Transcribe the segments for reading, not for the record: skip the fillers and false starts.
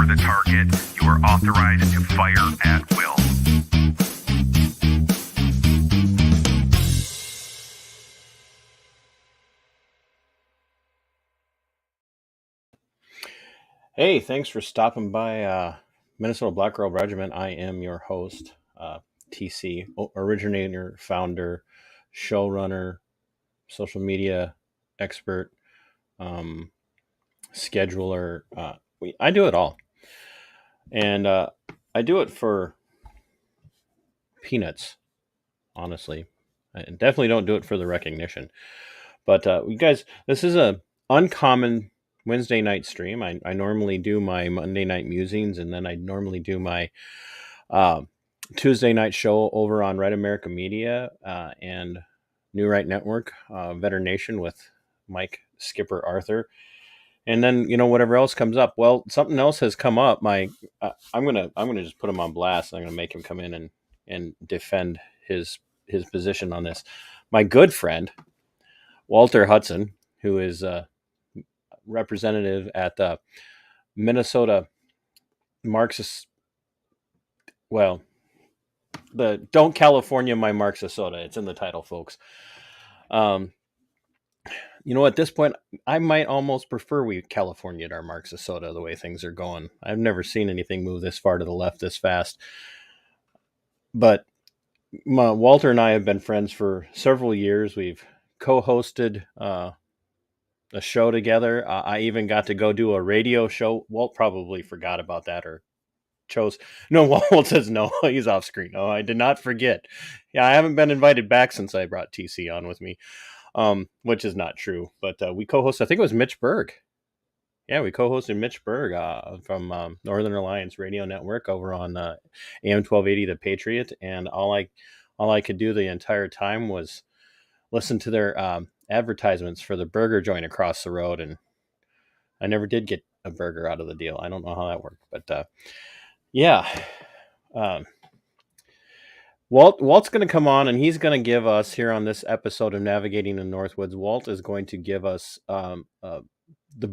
the target. You are authorized to fire at will. Hey, thanks for stopping by Minnesota Black Girl Regiment. I am your host, TC, originator, founder, showrunner, social media expert, scheduler. I do it all. And I do it for peanuts, honestly. I definitely don't do it for the recognition. But you guys, this is a uncommon Wednesday night stream. I normally do my Monday night musings, and then I normally do my Tuesday night show over on Right America Media and New Right Network, Veteran Nation with Mike Skipper Arthur. And then, whatever else comes up. Well, something else has come up. I'm gonna just put him on blast. I'm gonna make him come in and defend his position on this. My good friend Walter Hudson, who is a representative at the Minnesota Marxist. Well, the Don't California My Marxisota. It's in the title, folks. At this point, I might almost prefer we California'd our Marxisota the way things are going. I've never seen anything move this far to the left this fast. But Walter and I have been friends for several years. We've co-hosted a show together. I even got to go do a radio show. Walt probably forgot about that or chose. No, Walt says no. He's off screen. No, I did not forget. Yeah, I haven't been invited back since I brought TC on with me. Which is not true, but we co-hosted, I think it was Mitch Berg. Yeah, we co-hosted Mitch Berg from Northern Alliance Radio Network over on AM 1280 The Patriot, and all I could do the entire time was listen to their advertisements for the burger joint across the road, and I never did get a burger out of the deal. I don't know how that worked, but yeah. Walt's going to come on, and he's going to give us, here on this episode of Navigating the Northwoods, Walt is going to give us the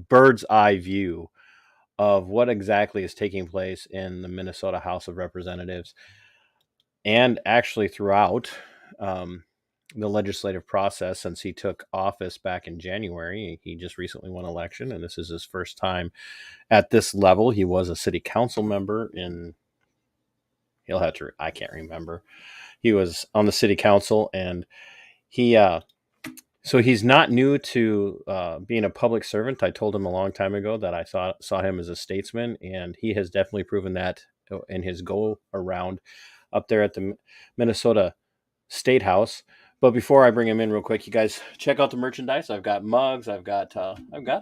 bird's eye view of what exactly is taking place in the Minnesota House of Representatives, and actually throughout the legislative process since he took office back in January. He just recently won election, and this is his first time at this level. He was a city council member I can't remember. He was on the city council, and so he's not new to being a public servant. I told him a long time ago that I saw him as a statesman, and he has definitely proven that in his go around up there at the Minnesota State House. But before I bring him in real quick, you guys check out the merchandise. I've got mugs. I've got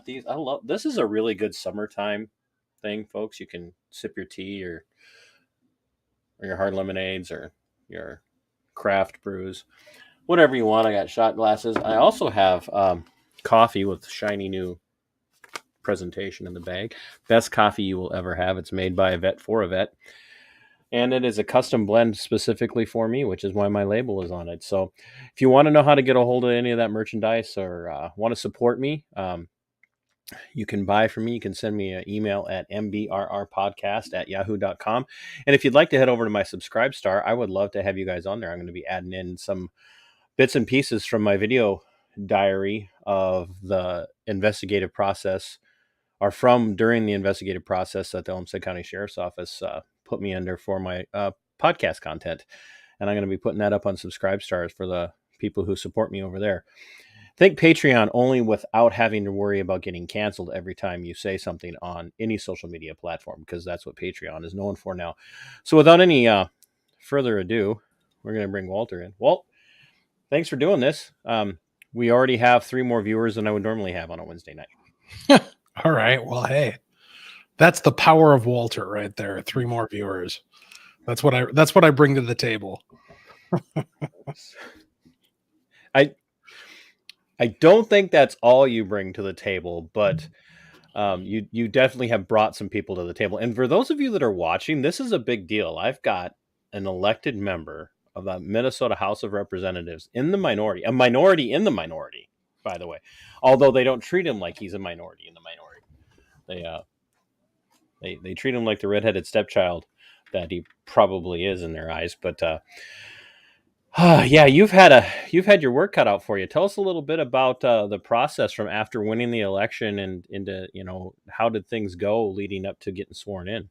these. This is a really good summertime thing, folks. You can sip your tea or your hard lemonades or your craft brews, whatever you want. I got shot glasses. I also have coffee with shiny new presentation in the bag. Best coffee you will ever have. It's made by a vet for a vet. And it is a custom blend specifically for me, which is why my label is on it. So if you want to know how to get a hold of any of that merchandise or want to support me, you can buy from me. You can send me an email at mbrrpodcast@yahoo.com. And if you'd like to head over to my Subscribe Star, I would love to have you guys on there. I'm going to be adding in some bits and pieces from my video diary of the investigative process, or from during the investigative process that the Olmsted County Sheriff's Office put me under for my podcast content. And I'm going to be putting that up on Subscribe Stars for the people who support me over there. Think Patreon only without having to worry about getting canceled every time you say something on any social media platform, because that's what Patreon is known for now. So without any further ado, we're going to bring Walter in. Walt, thanks for doing this. We already have 3 more viewers than I would normally have on a Wednesday night. All right. Well, hey, that's the power of Walter right there. 3 more viewers. That's what I bring to the table. I don't think that's all you bring to the table, but you definitely have brought some people to the table. And for those of you that are watching, this is a big deal. I've got an elected member of the Minnesota House of Representatives in the minority, a minority in the minority, by the way, although they don't treat him like he's a minority in the minority. They treat him like the redheaded stepchild that he probably is in their eyes. But yeah, you've had your work cut out for you. Tell us a little bit about the process from after winning the election and into, how did things go leading up to getting sworn in?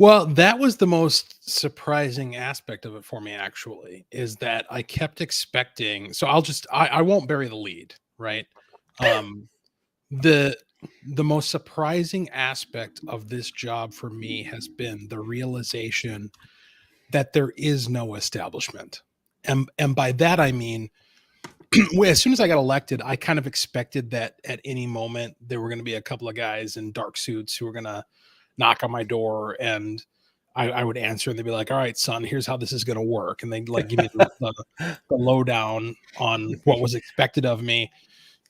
Well, that was the most surprising aspect of it for me, actually, is that I kept expecting. So I won't bury the lead, right? Um, the the most surprising aspect of this job for me has been the realization that there is no establishment. And by that I mean as soon as I got elected, I kind of expected that at any moment there were going to be a couple of guys in dark suits who were going to knock on my door, and I would answer, and they'd be like, "All right, son, here's how this is going to work," and they'd like give me the lowdown on what was expected of me.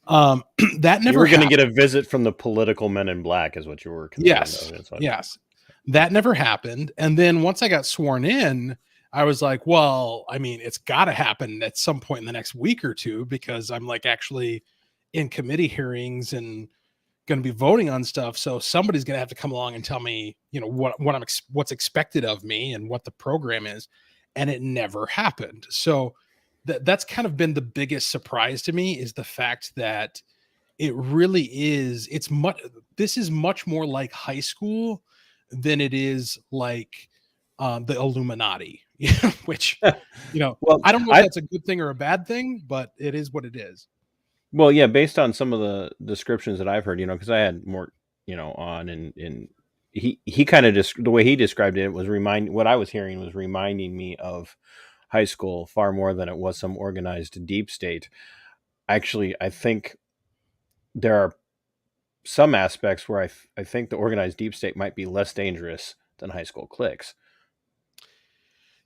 That You never were going to happened. get a visit from the political men in black, is what you were concerned Yes, of. That's what- yes, that never happened. And then once I got sworn in, I was like, well, I mean, it's got to happen at some point in the next week or two, because I'm like actually in committee hearings and going to be voting on stuff. So somebody's going to have to come along and tell me, what's expected of me and what the program is. And it never happened. So that's kind of been the biggest surprise to me, is the fact that it really is. This is much more like high school than it is like the Illuminati, which, Well, I don't know if that's a good thing or a bad thing, but it is what it is. Well, yeah, based on some of the descriptions that I've heard, because I had more, on and he kind of just the way he described it was what I was hearing was reminding me of high school far more than it was some organized deep state. Actually, I think there are some aspects where I think the organized deep state might be less dangerous than high school cliques.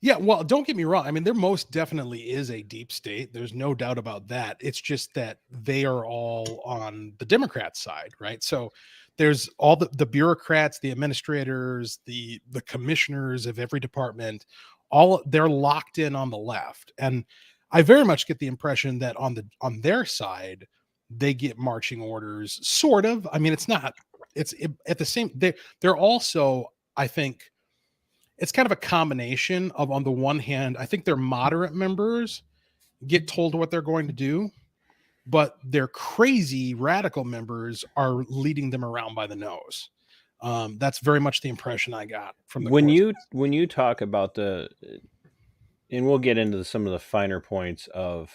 Yeah, well, don't get me wrong. I mean, there most definitely is a deep state. There's no doubt about that. It's just that they are all on the Democrat side, right? So there's all the bureaucrats, the administrators, the commissioners of every department, all they're locked in on the left. And I very much get the impression that on their side, they get marching orders, sort of. I mean, at the same they're also, I think, it's kind of a combination of, on the one hand, I think their moderate members get told what they're going to do, but their crazy radical members are leading them around by the nose. That's very much the impression I got from the When course. you talk about and we'll get into some of the finer points of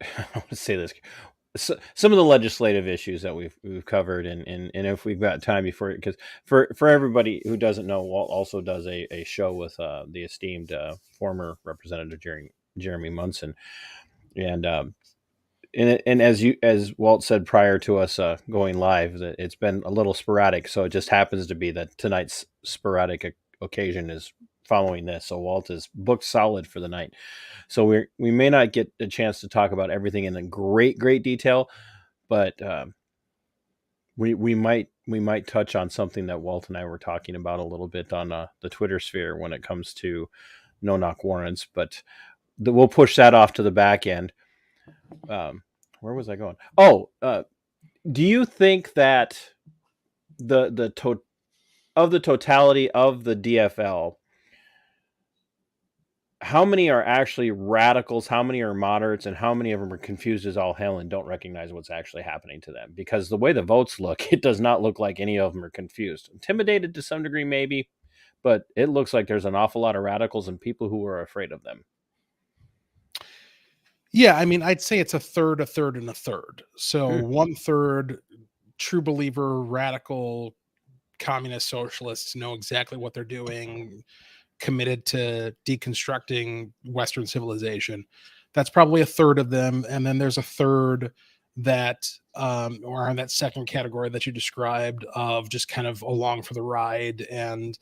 I want to say this. Some of the legislative issues that we've covered, and if we've got time before, because for everybody who doesn't know, Walt also does a show with the esteemed former Representative Jeremy Munson, and as Walt said prior to us going live, that it's been a little sporadic, so it just happens to be that tonight's sporadic occasion is following this, so Walt is booked solid for the night. So we may not get a chance to talk about everything in a great detail, but we might touch on something that Walt and I were talking about a little bit on the Twitter sphere when it comes to No Knock Warrants. But we'll push that off to the back end. Where was I going? Oh, do you think that the totality of the DFL, how many are actually radicals, how many are moderates, and how many of them are confused as all hell and don't recognize what's actually happening to them? Because the way the votes look, it does not look like any of them are confused. Intimidated to some degree, maybe, but it looks like there's an awful lot of radicals and people who are afraid of them. Yeah, I mean, I'd say it's a third, and a third. So 1/3 true believer, radical, communist socialists know exactly what they're doing, committed to deconstructing Western civilization. That's probably a third of them. And then there's a third that or in that second category that you described, of just kind of along for the ride, and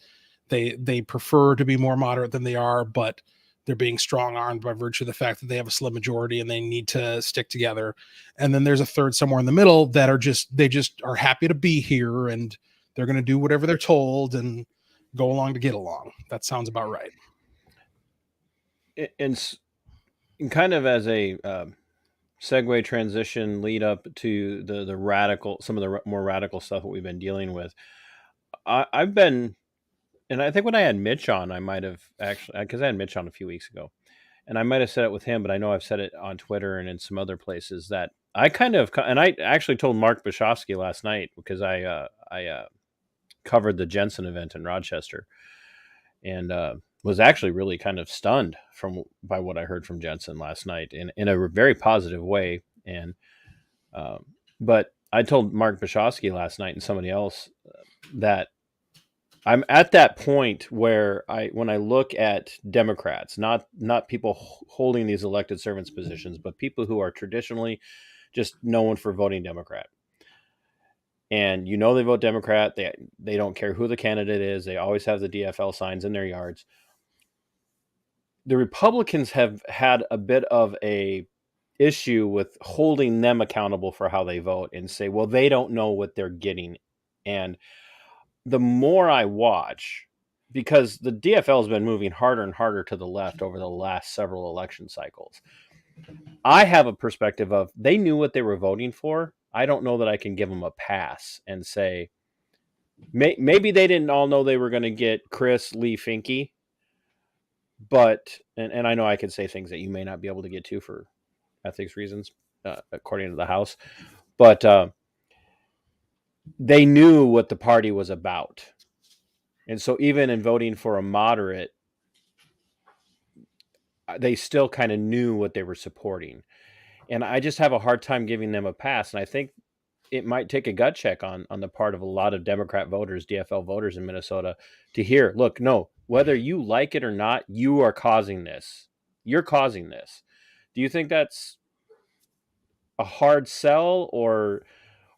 they prefer to be more moderate than they are, but they're being strong-armed by virtue of the fact that they have a slim majority and they need to stick together. And then there's a third somewhere in the middle that they just are happy to be here, and they're going to do whatever they're told and go along to get along. That sounds about right. And kind of as a segue, transition, lead up to the radical, some of the more radical stuff that we've been dealing with. I've been, and I think when I had Mitch on, I might have actually, because I had Mitch on a few weeks ago, and I might have said it with him, but I know I've said it on Twitter and in some other places that I kind of, and I actually told Mark Bashofsky last night because I covered the Jensen event in Rochester, and was actually really kind of stunned by what I heard from Jensen last night in a very positive way. And but I told Mark Bashofsky last night and somebody else that I'm at that point where when I look at Democrats, not people holding these elected servants positions, but people who are traditionally just known for voting Democrat. And they vote Democrat. They don't care who the candidate is. They always have the DFL signs in their yards. The Republicans have had a bit of a issue with holding them accountable for how they vote and say, well, they don't know what they're getting. And the more I watch, because the DFL has been moving harder and harder to the left over the last several election cycles, I have a perspective of they knew what they were voting for. I don't know that I can give them a pass and say, maybe they didn't all know they were going to get Chris Lee Finke, but, and I know I could say things that you may not be able to get to for ethics reasons, according to the House, but they knew what the party was about. And so even in voting for a moderate, they still kind of knew what they were supporting. And I just have a hard time giving them a pass. And I think it might take a gut check on the part of a lot of Democrat voters, DFL voters in Minnesota, to hear, look, no, whether you like it or not, you are causing this. You're causing this. Do you think that's a hard sell, or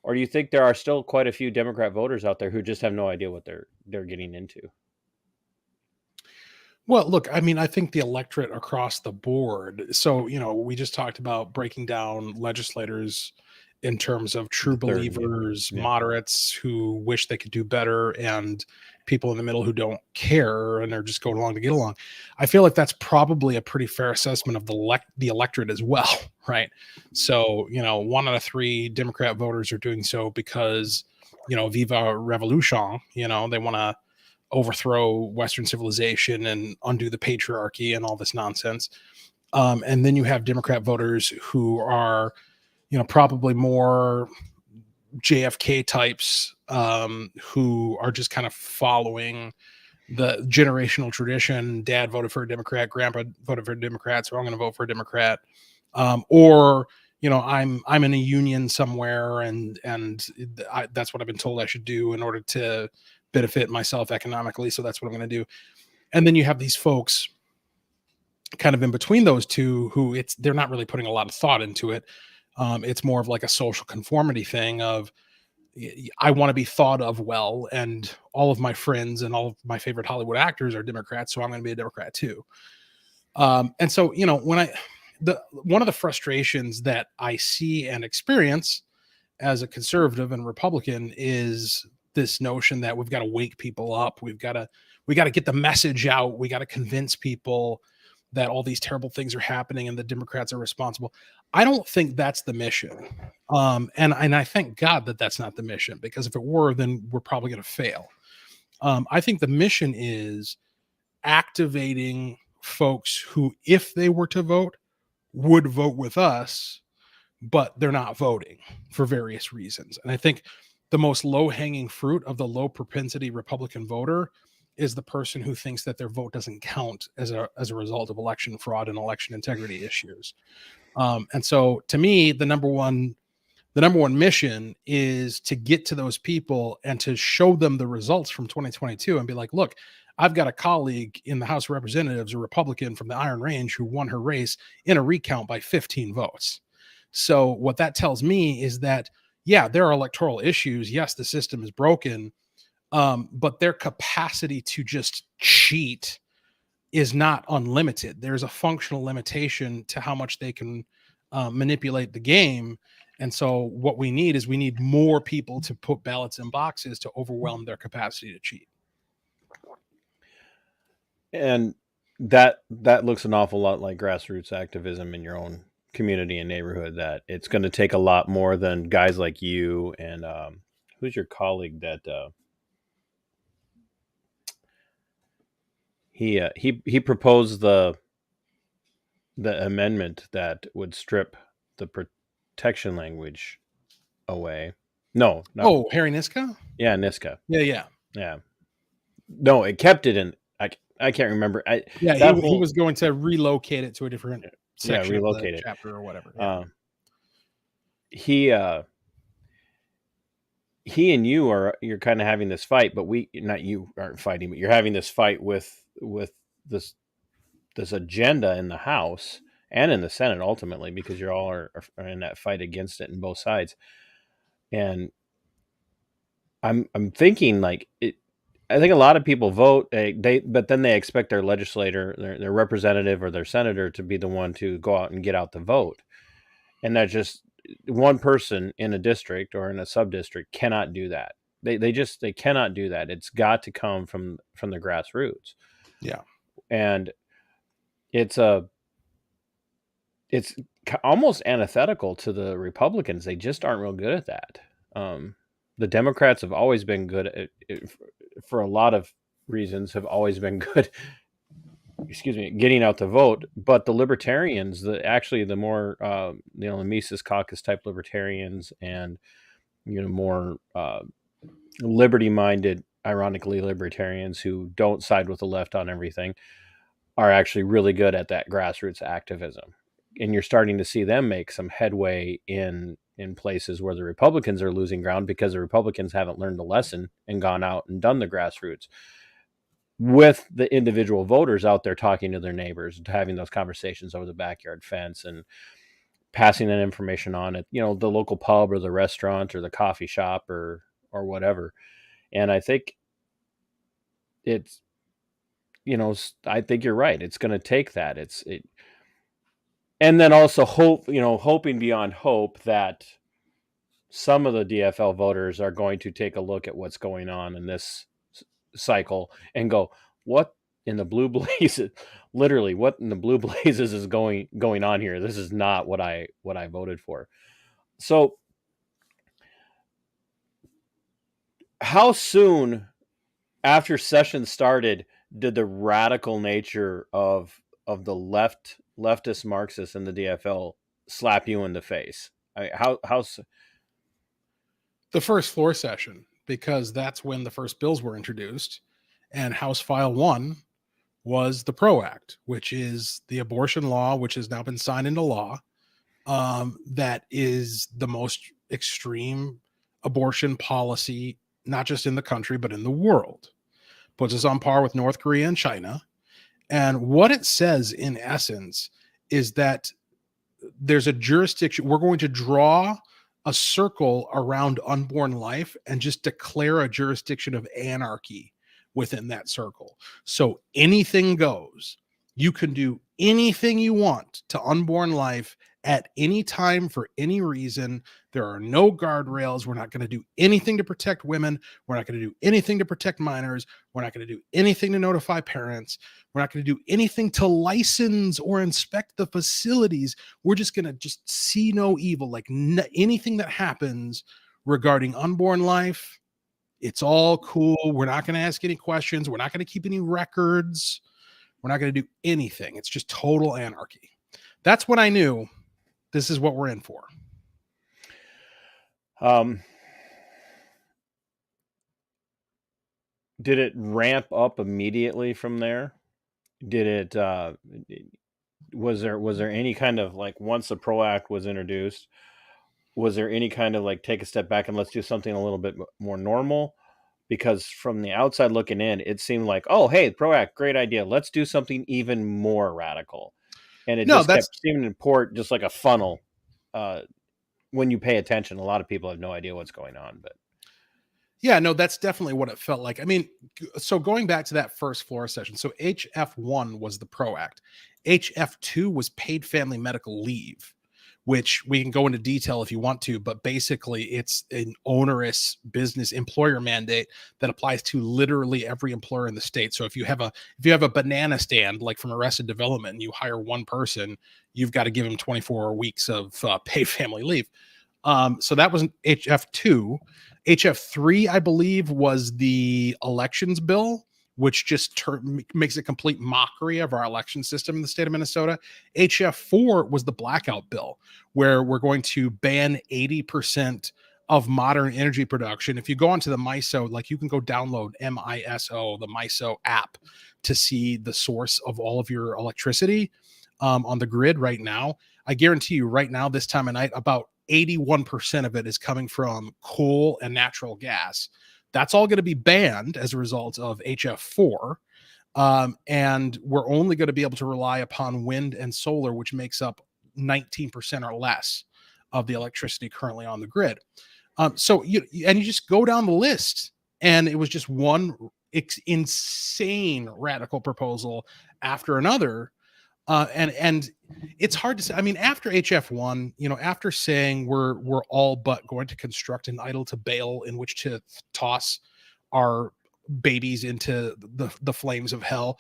do you think there are still quite a few Democrat voters out there who just have no idea what they're getting into? Well, look, I mean, I think the electorate across the board. So, we just talked about breaking down legislators in terms of true believers, Yeah. moderates who wish they could do better, and people in the middle who don't care and are just going along to get along. I feel like that's probably a pretty fair assessment of the electorate as well, right? So, 1 out of 3 Democrat voters are doing so because, Viva Revolution, they want to overthrow Western civilization and undo the patriarchy and all this nonsense. And then you have Democrat voters who are, probably more JFK types, who are just kind of following the generational tradition. Dad voted for a Democrat, grandpa voted for a Democrat, so I'm going to vote for a Democrat. Or I'm in a union somewhere, and that's what I've been told I should do in order to benefit myself economically. So that's what I'm going to do. And then you have these folks kind of in between those two who they're not really putting a lot of thought into it. It's more of like a social conformity thing of, I want to be thought of well, and all of my friends and all of my favorite Hollywood actors are Democrats, so I'm going to be a Democrat too. And so, when one of the frustrations that I see and experience as a conservative and Republican is this notion that we've got to wake people up. We got to get the message out. We got to convince people that all these terrible things are happening and the Democrats are responsible. I don't think that's the mission. And I thank God that that's not the mission, because if it were, then we're probably going to fail. I think the mission is activating folks who, if they were to vote, would vote with us, but they're not voting for various reasons. And I think the most low-hanging fruit of the low propensity Republican voter is the person who thinks that their vote doesn't count as a result of election fraud and election integrity issues. And so to me, the number one mission is to get to those people and to show them the results from 2022 and be like, look, I've got a colleague in the House of Representatives, a Republican from the Iron Range, who won her race in a recount by 15 votes. So what that tells me is that, yeah, there are electoral issues. Yes, the system is broken, but their capacity to just cheat is not unlimited. There's a functional limitation to how much they can manipulate the game. And so what we need more people to put ballots in boxes to overwhelm their capacity to cheat. And that looks an awful lot like grassroots activism in your own community and neighborhood that it's going to take a lot more than guys like you and who's your colleague that he proposed the amendment that would strip the protection language away. No, not, Oh, Harry Niska? yeah, Niska. Yeah. Yeah. No, it kept it in. I can't remember. He was going to relocate it to a different section of relocate the it. chapter or whatever. Yeah. He and you're kind of having this fight, but not you aren't fighting, but you're having this fight with this agenda in the House and in the Senate ultimately, because you're all are in that fight against it in both sides. And I'm thinking like it. I think a lot of people vote, but then they expect their legislator, their representative or their senator to be the one to go out and get out the vote. And that just one person in a district or in a sub-district cannot do that. They cannot do that. It's got to come from the grassroots. Yeah. And it's almost antithetical to the Republicans. They just aren't real good at that. The Democrats have always been good at it, for a lot of reasons, have always been good, getting out the vote. But the Libertarians, the more, the Mises Caucus type Libertarians and, more liberty-minded, ironically, Libertarians who don't side with the left on everything are actually really good at that grassroots activism. And you're starting to see them make some headway in places where the Republicans are losing ground because the Republicans haven't learned the lesson and gone out and done the grassroots with the individual voters out there talking to their neighbors, having those conversations over the backyard fence and passing that information on at, the local pub or the restaurant or the coffee shop or whatever. And I think it's, I think you're right. It's going to take that. And then also hoping beyond hope that some of the DFL voters are going to take a look at what's going on in this cycle and go, what in the blue blazes, literally what in the blue blazes is going on here? This is not what I voted for. So how soon after session started did the radical nature of the leftist Marxists and the DFL slap you in the face? How the first floor session, because that's when the first bills were introduced, and House File 1 was the ProAct, which is the abortion law, which has now been signed into law. That is the most extreme abortion policy, not just in the country, but in the world. Puts us on par with North Korea and China. And what it says, in essence, is that there's a jurisdiction. We're going to draw a circle around unborn life and just declare a jurisdiction of anarchy within that circle. So anything goes. You can do anything you want to unborn life at any time for any reason. There are no guardrails. We're not going to do anything to protect women. We're not going to do anything to protect minors. We're not going to do anything to notify parents. We're not going to do anything to license or inspect the facilities. We're just going to just see no evil. Like anything that happens regarding unborn life, it's all cool. We're not going to ask any questions. We're not going to keep any records. We're not going to do anything. It's just total anarchy. That's when I knew this is what we're in for. Did it ramp up immediately from there? Did it, was there any kind of like, once the ProAct was introduced, was there any kind of like, take a step back and let's do something a little bit more normal? Because from the outside looking in, it seemed like, oh, hey, ProAct, great idea. Let's do something even more radical. And it kept seeming to port just like a funnel. When you pay attention, a lot of people have no idea what's going on, but. Yeah, no, that's definitely what it felt like. I mean, so going back to that first floor session, so HF1 was the ProAct. HF2 was paid family medical leave, which we can go into detail if you want to, but basically it's an onerous business employer mandate that applies to literally every employer in the state. So if you have a banana stand, like from Arrested Development, and you hire one person, you've got to give him 24 weeks of paid family leave. So that was HF2. HF3, I believe, was the elections bill, which just makes a complete mockery of our election system in the state of Minnesota. HF4 was the blackout bill, where we're going to ban 80% of modern energy production. If you go onto the MISO, like you can go download MISO, the MISO app, to see the source of all of your electricity on the grid right now. I guarantee you right now, this time of night, about 81% of it is coming from coal and natural gas. That's all going to be banned as a result of HF4. And we're only going to be able to rely upon wind and solar, which makes up 19% or less of the electricity currently on the grid. So you just go down the list, and it was just one insane radical proposal after another. And it's hard to say. I mean, after HF1, after saying we're all but going to construct an idle to bail in which to toss our babies into the flames of hell,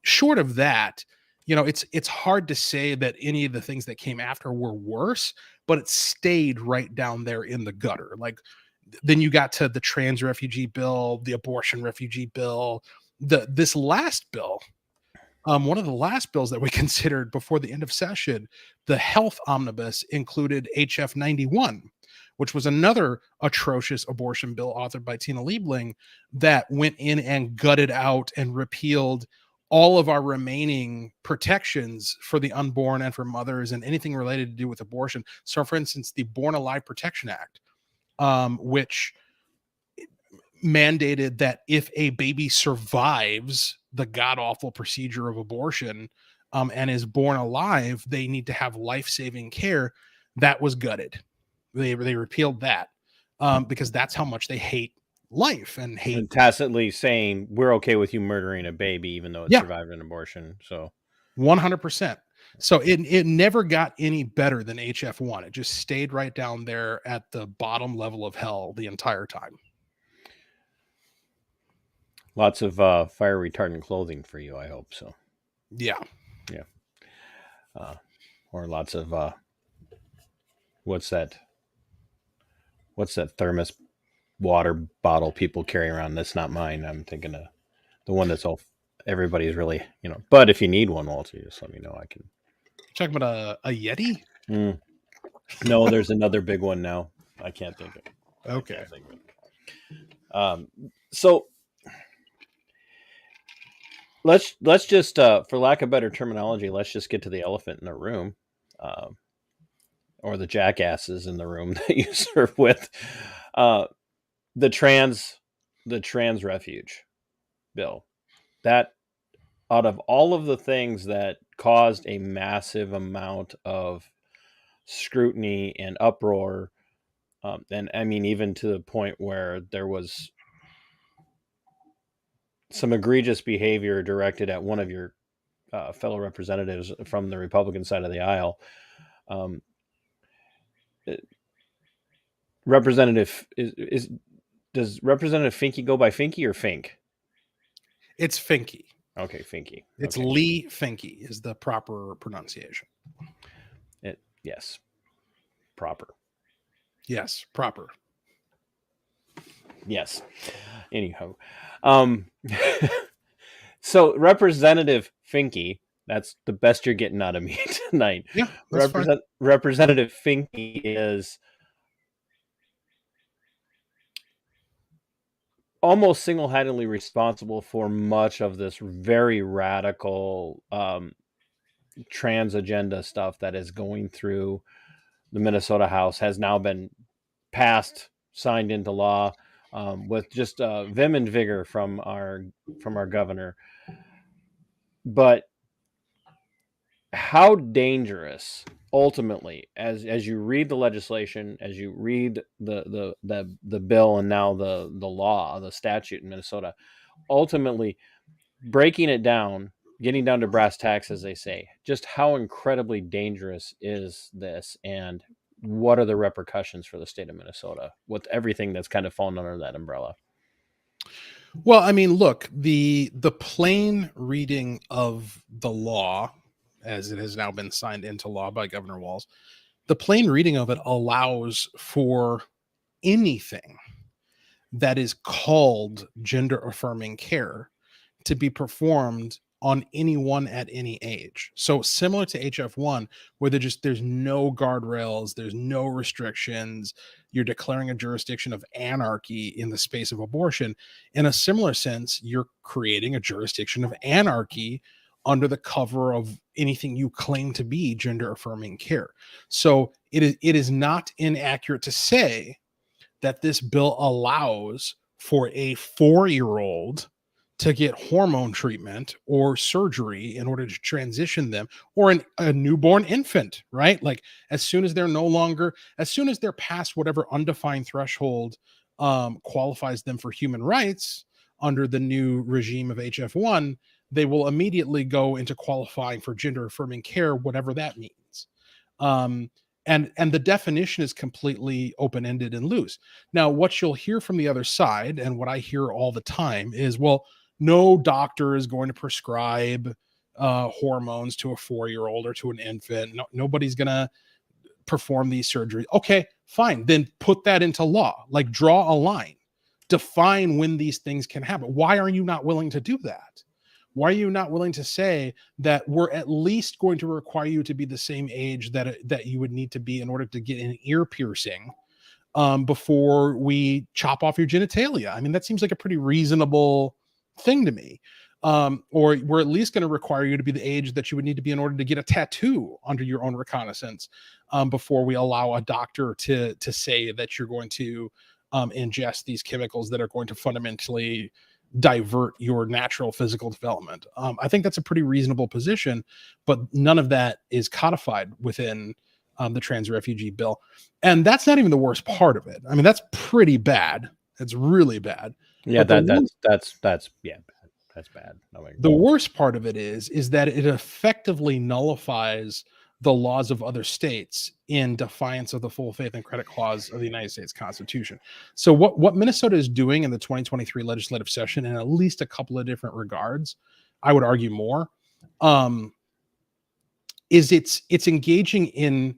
short of that, it's hard to say that any of the things that came after were worse, but it stayed right down there in the gutter. Like, then you got to the trans refugee bill, the abortion refugee bill, this last bill. One of the last bills that we considered before the end of session, the health omnibus, included HF 91, which was another atrocious abortion bill authored by Tina Liebling that went in and gutted out and repealed all of our remaining protections for the unborn and for mothers and anything related to do with abortion. So, for instance, the Born Alive Protection Act, which mandated that if a baby survives the god-awful procedure of abortion and is born alive, they need to have life-saving care. That was gutted. They repealed that because that's how much they hate life and tacitly saying we're okay with you murdering a baby even though it survived an abortion. So 100%. So it never got any better than HF1. It just stayed right down there at the bottom level of hell the entire time. Lots of fire retardant clothing for you, I hope so. Yeah. Or lots of what's that thermos water bottle people carry around? That's not mine. I'm thinking of the one that's all everybody's really, But if you need one, Walter, just let me know. I can. You're talking about a Yeti? No, there's another big one now. I can't think of it. Okay. So let's just, for lack of better terminology, let's just get to the elephant in the room, or the jackasses in the room that you serve with. The trans refuge bill. That, out of all of the things that caused a massive amount of scrutiny and uproar, and I mean, even to the point where there was some egregious behavior directed at one of your fellow representatives from the Republican side of the aisle. Representative does Representative Finke go by Finke or Fink? It's Finke. Okay, Finke. It's okay. Lee Finke is the proper pronunciation. Yes, proper. Yes, proper. Yes. Anyhow, so Representative Finke, that's the best you're getting out of me tonight. Yeah, Representative Finke is almost single-handedly responsible for much of this very radical trans agenda stuff that is going through the Minnesota House, has now been passed, signed into law, with just vim and vigor from our governor. But how dangerous, ultimately, as you read the legislation, as you read the bill, and now the law, the statute in Minnesota, ultimately breaking it down getting down to brass tacks, as they say, just how incredibly dangerous is this, and what are the repercussions for the state of Minnesota with everything that's kind of fallen under that umbrella? Well, I mean, look, the plain reading of the law, as it has now been signed into law by Governor Walz, the plain reading of it allows for anything that is called gender affirming care to be performed on anyone at any age. So similar to HF1, where there's no guardrails, there's no restrictions, you're declaring a jurisdiction of anarchy in the space of abortion. In a similar sense, you're creating a jurisdiction of anarchy under the cover of anything you claim to be gender affirming care. So it is not inaccurate to say that this bill allows for a 4-year-old to get hormone treatment or surgery in order to transition them, or a newborn infant, right? Like as soon as they're past whatever undefined threshold qualifies them for human rights under the new regime of HF1, they will immediately go into qualifying for gender affirming care, whatever that means. And the definition is completely open-ended and loose. Now, what you'll hear from the other side, and what I hear all the time, is, well, no doctor is going to prescribe hormones to a 4-year-old or to an infant. No, nobody's going to perform these surgeries. Okay, fine. Then put that into law. Like, draw a line. Define when these things can happen. Why are you not willing to do that? Why are you not willing to say that we're at least going to require you to be the same age that you would need to be in order to get an ear piercing before we chop off your genitalia? I mean, that seems like a pretty reasonable thing to me. Or we're at least going to require you to be the age that you would need to be in order to get a tattoo under your own reconnaissance before we allow a doctor to say that you're going to ingest these chemicals that are going to fundamentally divert your natural physical development. I think that's a pretty reasonable position, but none of that is codified within the trans refugee bill. And that's not even the worst part of it. I mean, that's pretty bad. It's really bad. Yeah, But that's bad. That's bad. The worst part of it is that it effectively nullifies the laws of other states in defiance of the full faith and credit clause of the United States Constitution. So what Minnesota is doing in the 2023 legislative session, in at least a couple of different regards, I would argue more, is it's engaging in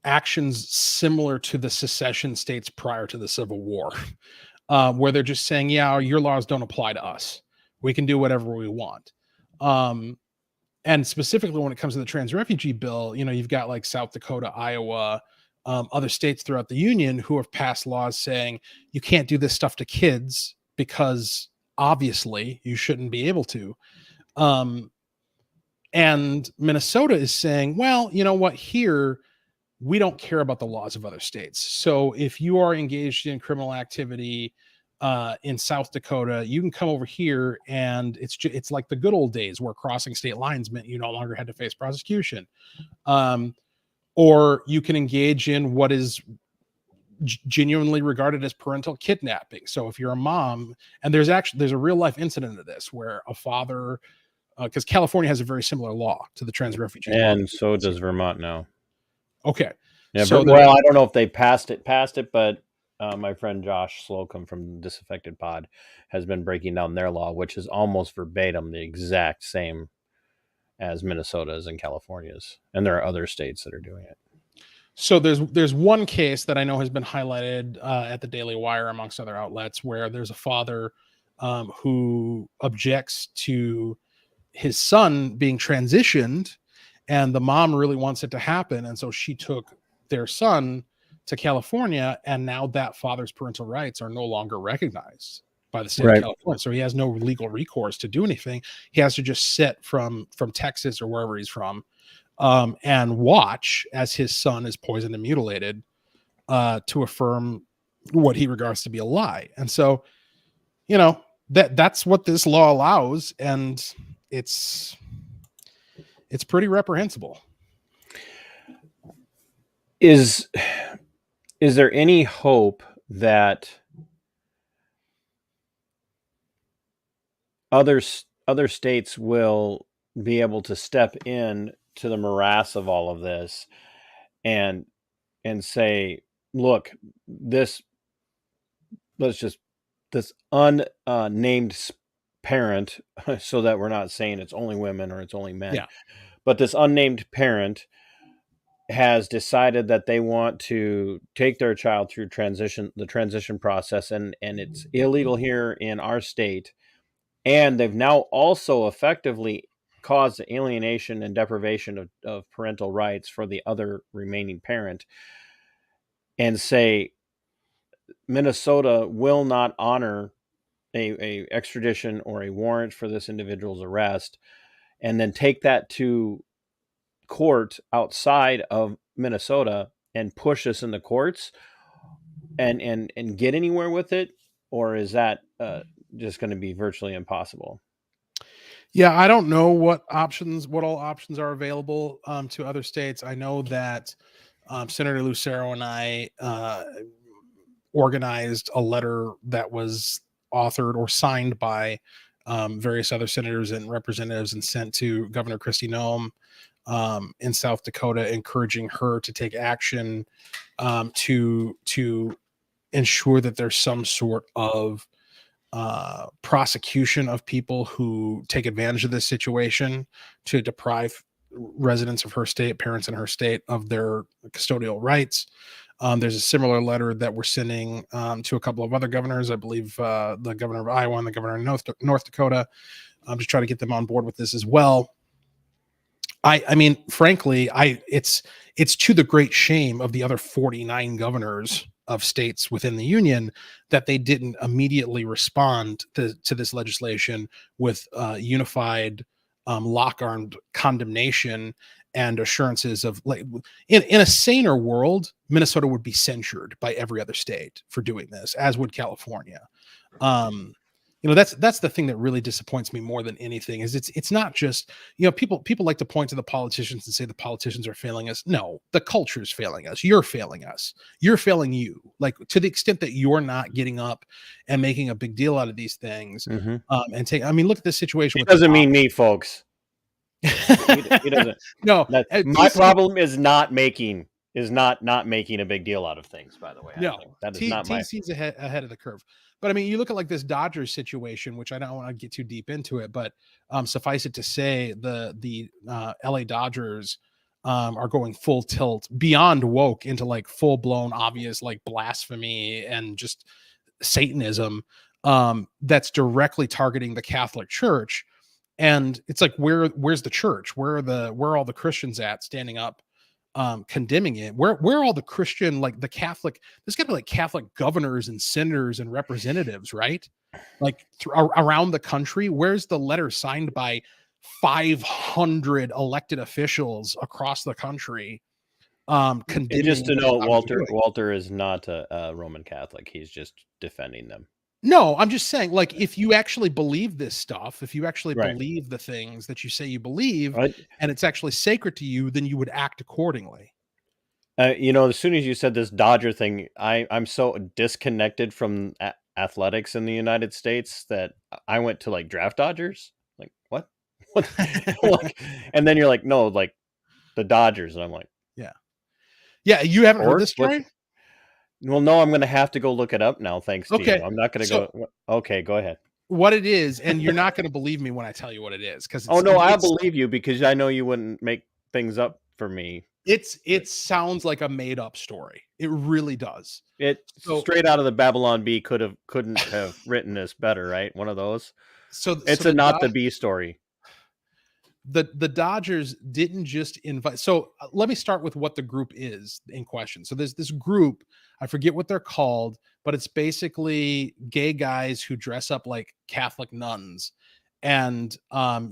actions similar to the secession states prior to the Civil War, where they're just saying, yeah, your laws don't apply to us. We can do whatever we want. And specifically when it comes to the trans refugee bill, you know, you've got like South Dakota, Iowa, other states throughout the union who have passed laws saying you can't do this stuff to kids because obviously you shouldn't be able to. And Minnesota is saying, well, you know what, here, we don't care about the laws of other states. So if you are engaged in criminal activity in South Dakota, you can come over here, and it's like the good old days where crossing state lines meant you no longer had to face prosecution. Or you can engage in what is genuinely regarded as parental kidnapping. So if you're a mom, and there's a real life incident of this where a father, because California has a very similar law to the trans refugee law. And so does Vermont now. Okay. Yeah, so well, I don't know if they passed it, but my friend Josh Slocum from Disaffected Pod has been breaking down their law, which is almost verbatim the exact same as Minnesota's and California's, and there are other states that are doing it. So there's one case that I know has been highlighted at the Daily Wire amongst other outlets where there's a father who objects to his son being transitioned, and the mom really wants it to happen, and so she took their son to California, and now that father's parental rights are no longer recognized by the state of California. So he has no legal recourse to do anything. He has to just sit from Texas or wherever he's from and watch as his son is poisoned and mutilated to affirm what he regards to be a lie. And so, you know, that's what this law allows, and it's pretty reprehensible. Is there any hope that other states will be able to step in to the morass of all of this and say, look, this this unnamed parent, so that we're not saying it's only women or it's only men, Yeah. but this unnamed parent has decided that they want to take their child through the transition process, and it's illegal here in our state, and they've now also effectively caused the alienation and deprivation of parental rights for the other remaining parent, and say Minnesota will not honor a extradition or a warrant for this individual's arrest, and then take that to court outside of Minnesota and push this in the courts and get anywhere with it? Or is that just going to be virtually impossible? Yeah, I don't know what all options are available to other states. I know that Senator Lucero and I organized a letter that was authored or signed by various other senators and representatives and sent to Governor Kristi Noem in South Dakota, encouraging her to take action to ensure that there's some sort of prosecution of people who take advantage of this situation to deprive residents of her state, parents in her state, of their custodial rights. There's a similar letter that we're sending to a couple of other governors. I believe the governor of Iowa and the governor of North Dakota, to try to get them on board with this as well. I mean, frankly, it's to the great shame of the other 49 governors of states within the union that they didn't immediately respond to this legislation with unified lock-armed condemnation and assurances of, like, in a saner world, Minnesota would be censured by every other state for doing this, as would California. That's the thing that really disappoints me more than anything, is it's not just, people like to point to the politicians and say the politicians are failing us. No, the culture is failing us. You're failing us. You're failing you. Like, to the extent that you're not getting up and making a big deal out of these things, look at this situation. It doesn't mean me, folks. He doesn't. No, my problem is not making a big deal out of things, by the way. No, that is not my. TC's ahead of the curve. But I mean, you look at like this Dodgers situation, which I don't want to get too deep into it, but suffice it to say, the LA Dodgers are going full tilt beyond woke into like full blown obvious like blasphemy and just Satanism that's directly targeting the Catholic Church. And it's like, where's the church? Where are all the Christians at standing up, condemning it? Where are all the Christian, like the Catholic? There's got to be like Catholic governors and senators and representatives, right? Like around the country. Where's the letter signed by 500 elected officials across the country? Condemning. And just to note, Walter is not a Roman Catholic. He's just defending them. No, I'm just saying, like, if you actually believe this stuff, if you actually believe the things that you say you believe, and it's actually sacred to you, then you would act accordingly. As soon as you said this Dodger thing, I'm so disconnected from athletics in the United States that I went to like draft Dodgers. Like, what? And then you're like, no, like the Dodgers. And I'm like, yeah. You haven't heard this story? Well, no, I'm going to have to go look it up now. Thanks to you. I'm not going to go. Okay, go ahead. What it is, and you're not going to believe me when I tell you what it is, because I believe you, because I know you wouldn't make things up for me. It sounds like a made up story. It really does. Straight out of the Babylon Bee couldn't have written this better, right? One of those. It's not the Bee story. The Dodgers didn't just invite. So let me start with what the group is in question. So there's this group, I forget what they're called, but it's basically gay guys who dress up like Catholic nuns and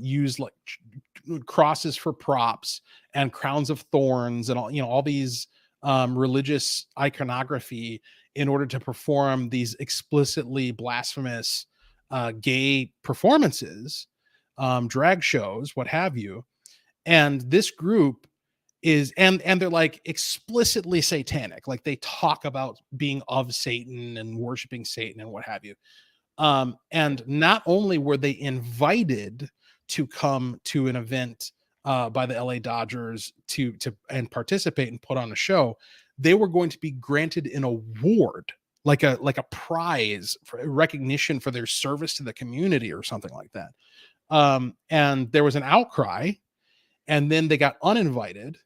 use like crosses for props and crowns of thorns and all these religious iconography in order to perform these explicitly blasphemous gay performances, drag shows, what have you. And this group is, and they're like explicitly satanic. Like they talk about being of Satan and worshiping Satan and what have you. And not only were they invited to come to an event by the LA Dodgers to and participate and put on a show, they were going to be granted an award, like a prize for recognition for their service to the community or something like that. And there was an outcry, and then they got uninvited.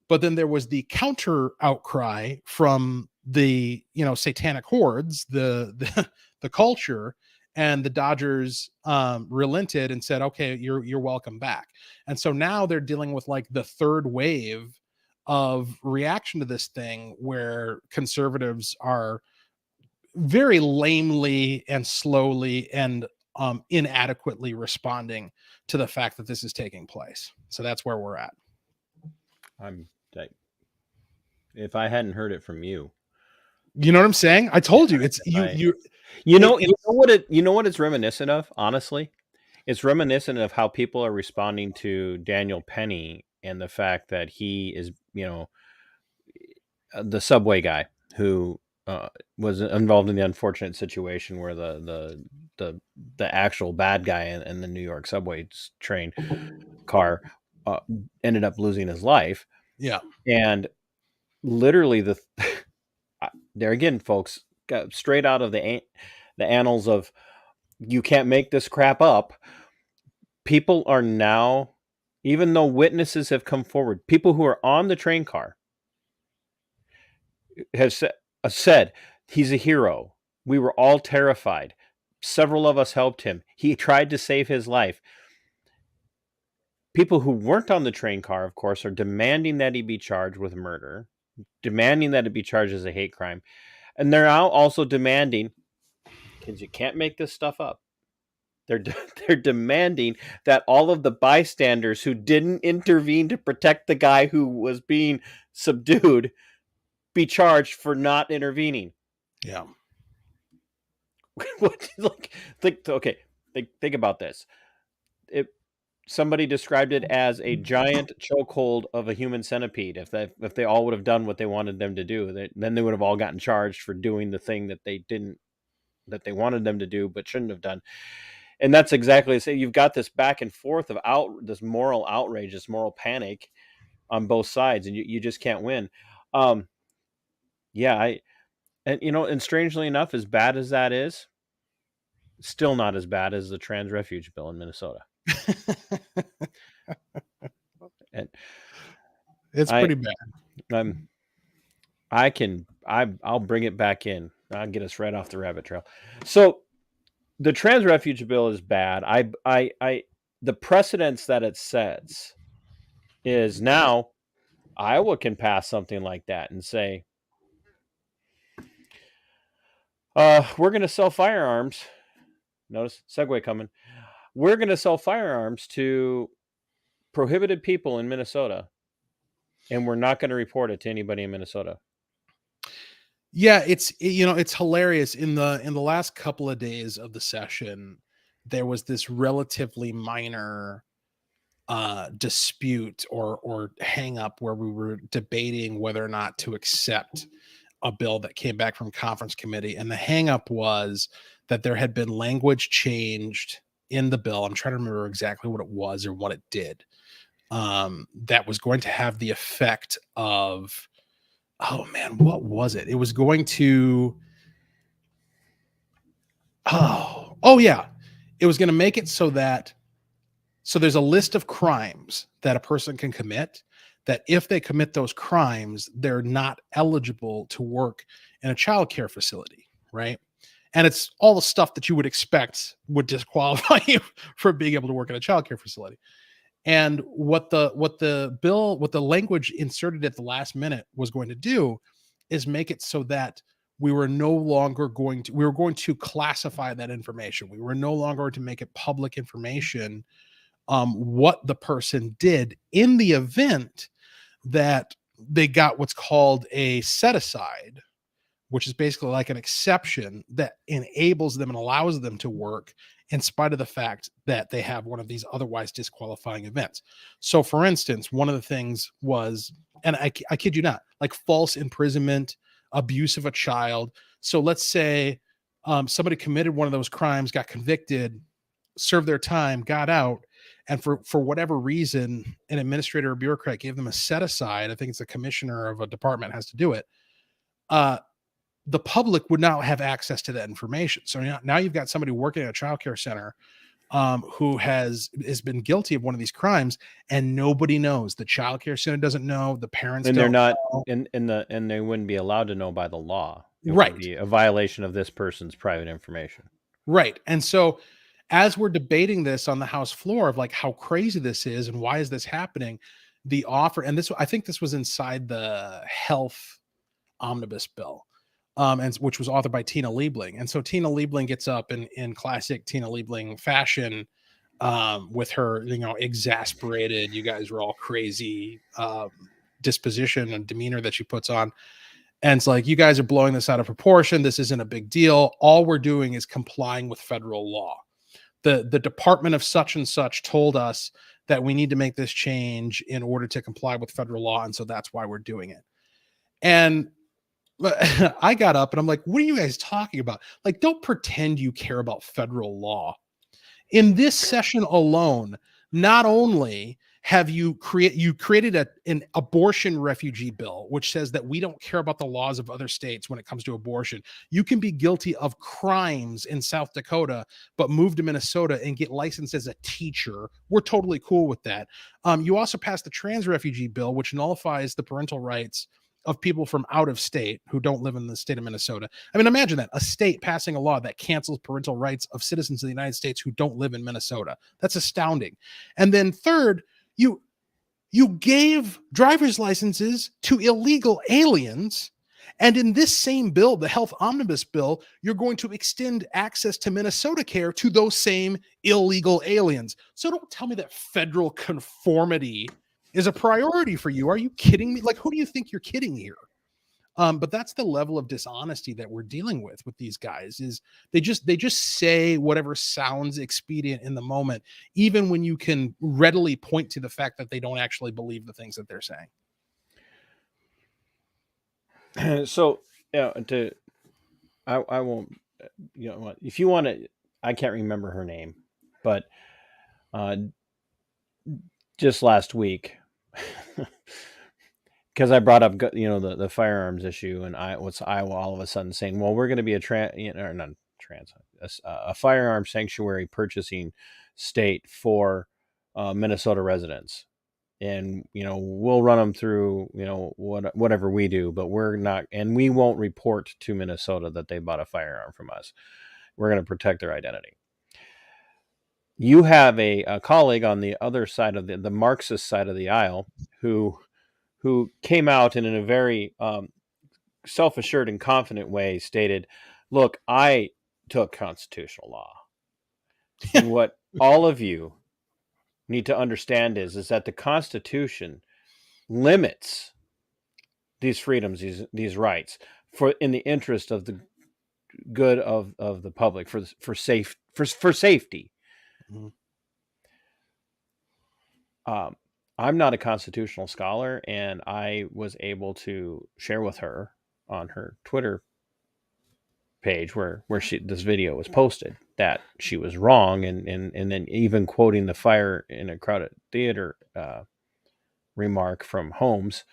But then there was the counter outcry from the, satanic hordes, the culture, and the Dodgers relented and said, okay, you're welcome back. And so now they're dealing with like the third wave of reaction to this thing, where conservatives are very lamely and slowly and inadequately responding to the fact that this is taking place. So that's where we're at. If I hadn't heard it from you, you know what I'm saying? I told you it's you know what it's reminiscent of. Honestly, it's reminiscent of how people are responding to Daniel Penny and the fact that he is, the subway guy who was involved in the unfortunate situation where the actual bad guy in the New York subway train car ended up losing his life. Yeah, and literally there again, folks, got straight out of the annals of you can't make this crap up. People are now, even though witnesses have come forward, people who are on the train car have said he's a hero. We were all terrified. Several of us helped him. He tried to save his life. People who weren't on the train car, of course, are demanding that he be charged with murder, demanding that it be charged as a hate crime. And they're now also demanding, because you can't make this stuff up, they're demanding that all of the bystanders who didn't intervene to protect the guy who was being subdued be charged for not intervening. Yeah. Think about this. Somebody described it as a giant chokehold of a human centipede. If they all would have done what they wanted them to do, then they would have all gotten charged for doing the thing that they wanted them to do but shouldn't have done. And that's exactly the same. You've got this back and forth of this moral outrage, this moral panic on both sides, and you just can't win. And strangely enough, as bad as that is, still not as bad as the trans refuge bill in Minnesota. And it's pretty bad. I'll bring it back in. I'll get us right off the rabbit trail. So the trans refuge bill is bad. The precedence that it sets is now Iowa can pass something like that and say, we're going to sell firearms. Notice segue coming. We're going to sell firearms to prohibited people in Minnesota, and we're not going to report it to anybody in Minnesota. Yeah, it's hilarious. In the last couple of days of the session, there was this relatively minor dispute or hang up where we were debating whether or not to accept a bill that came back from conference committee, and the hang up was that there had been language changed in the bill. I'm trying to remember exactly what it was or what it did. That was going to have the effect of, oh man, what was it? It was going to, it was going to make it so there's a list of crimes that a person can commit, that if they commit those crimes, they're not eligible to work in a child care facility, right? And it's all the stuff that you would expect would disqualify you for being able to work in a child care facility. And what the language inserted at the last minute was going to do is make it so that we were going to classify that information. We were no longer going to make it public information, what the person did in the event that they got what's called a set aside, which is basically like an exception that enables them and allows them to work in spite of the fact that they have one of these otherwise disqualifying events. So for instance, one of the things was, and I kid you not, like false imprisonment, abuse of a child. So let's say somebody committed one of those crimes, got convicted, served their time, got out, And for whatever reason, an administrator or bureaucrat gave them a set aside. I think it's a commissioner of a department has to do it. The public would not have access to that information. So now you've got somebody working at a childcare center who has been guilty of one of these crimes, and nobody knows. The childcare center doesn't know. The parents And don't they're not know. and they wouldn't be allowed to know by the law. It Right. would be a violation of this person's private information. Right. And so as we're debating this on the House floor of like how crazy this is and why is this happening, the offer, and this, I think this was inside the health omnibus bill, and which was authored by Tina Liebling. And so Tina Liebling gets up in classic Tina Liebling fashion, with her, exasperated, you guys are all crazy, disposition and demeanor that she puts on. And it's like, you guys are blowing this out of proportion. This isn't a big deal. All we're doing is complying with federal law. The department of such and such told us that we need to make this change in order to comply with federal law. And so that's why we're doing it. And I got up and I'm like, what are you guys talking about? Like, don't pretend you care about federal law. In this session alone, not only have you created an abortion refugee bill, which says that we don't care about the laws of other states when it comes to abortion. You can be guilty of crimes in South Dakota, but move to Minnesota and get licensed as a teacher. We're totally cool with that. You also passed the trans refugee bill, which nullifies the parental rights of people from out of state who don't live in the state of Minnesota. I mean, imagine that, a state passing a law that cancels parental rights of citizens of the United States who don't live in Minnesota. That's astounding. And then third, you gave driver's licenses to illegal aliens. And in this same bill, the health omnibus bill, you're going to extend access to Minnesota care to those same illegal aliens. So don't tell me that federal conformity is a priority for you. Are you kidding me? Like, who do you think you're kidding here? But that's the level of dishonesty that we're dealing with these guys. Is they just say whatever sounds expedient in the moment, even when you can readily point to the fact that they don't actually believe the things that they're saying. So, I won't, if you want to, I can't remember her name, but just last week, because I brought up, the firearms issue, and Iowa all of a sudden saying, well, we're going to be a firearm sanctuary purchasing state for Minnesota residents. And, we'll run them through, whatever we do, but we're not, and we won't report to Minnesota that they bought a firearm from us. We're going to protect their identity. You have a colleague on the other side of the Marxist side of the aisle who came out and in a very self-assured and confident way stated, look, I took constitutional law. And what all of you need to understand is that the Constitution limits these freedoms, these rights, in the interest of the good of the public, for safety. Mm-hmm. I'm not a constitutional scholar, and I was able to share with her on her Twitter page where this video was posted that she was wrong, and then even quoting the fire in a crowded theater remark from Holmes,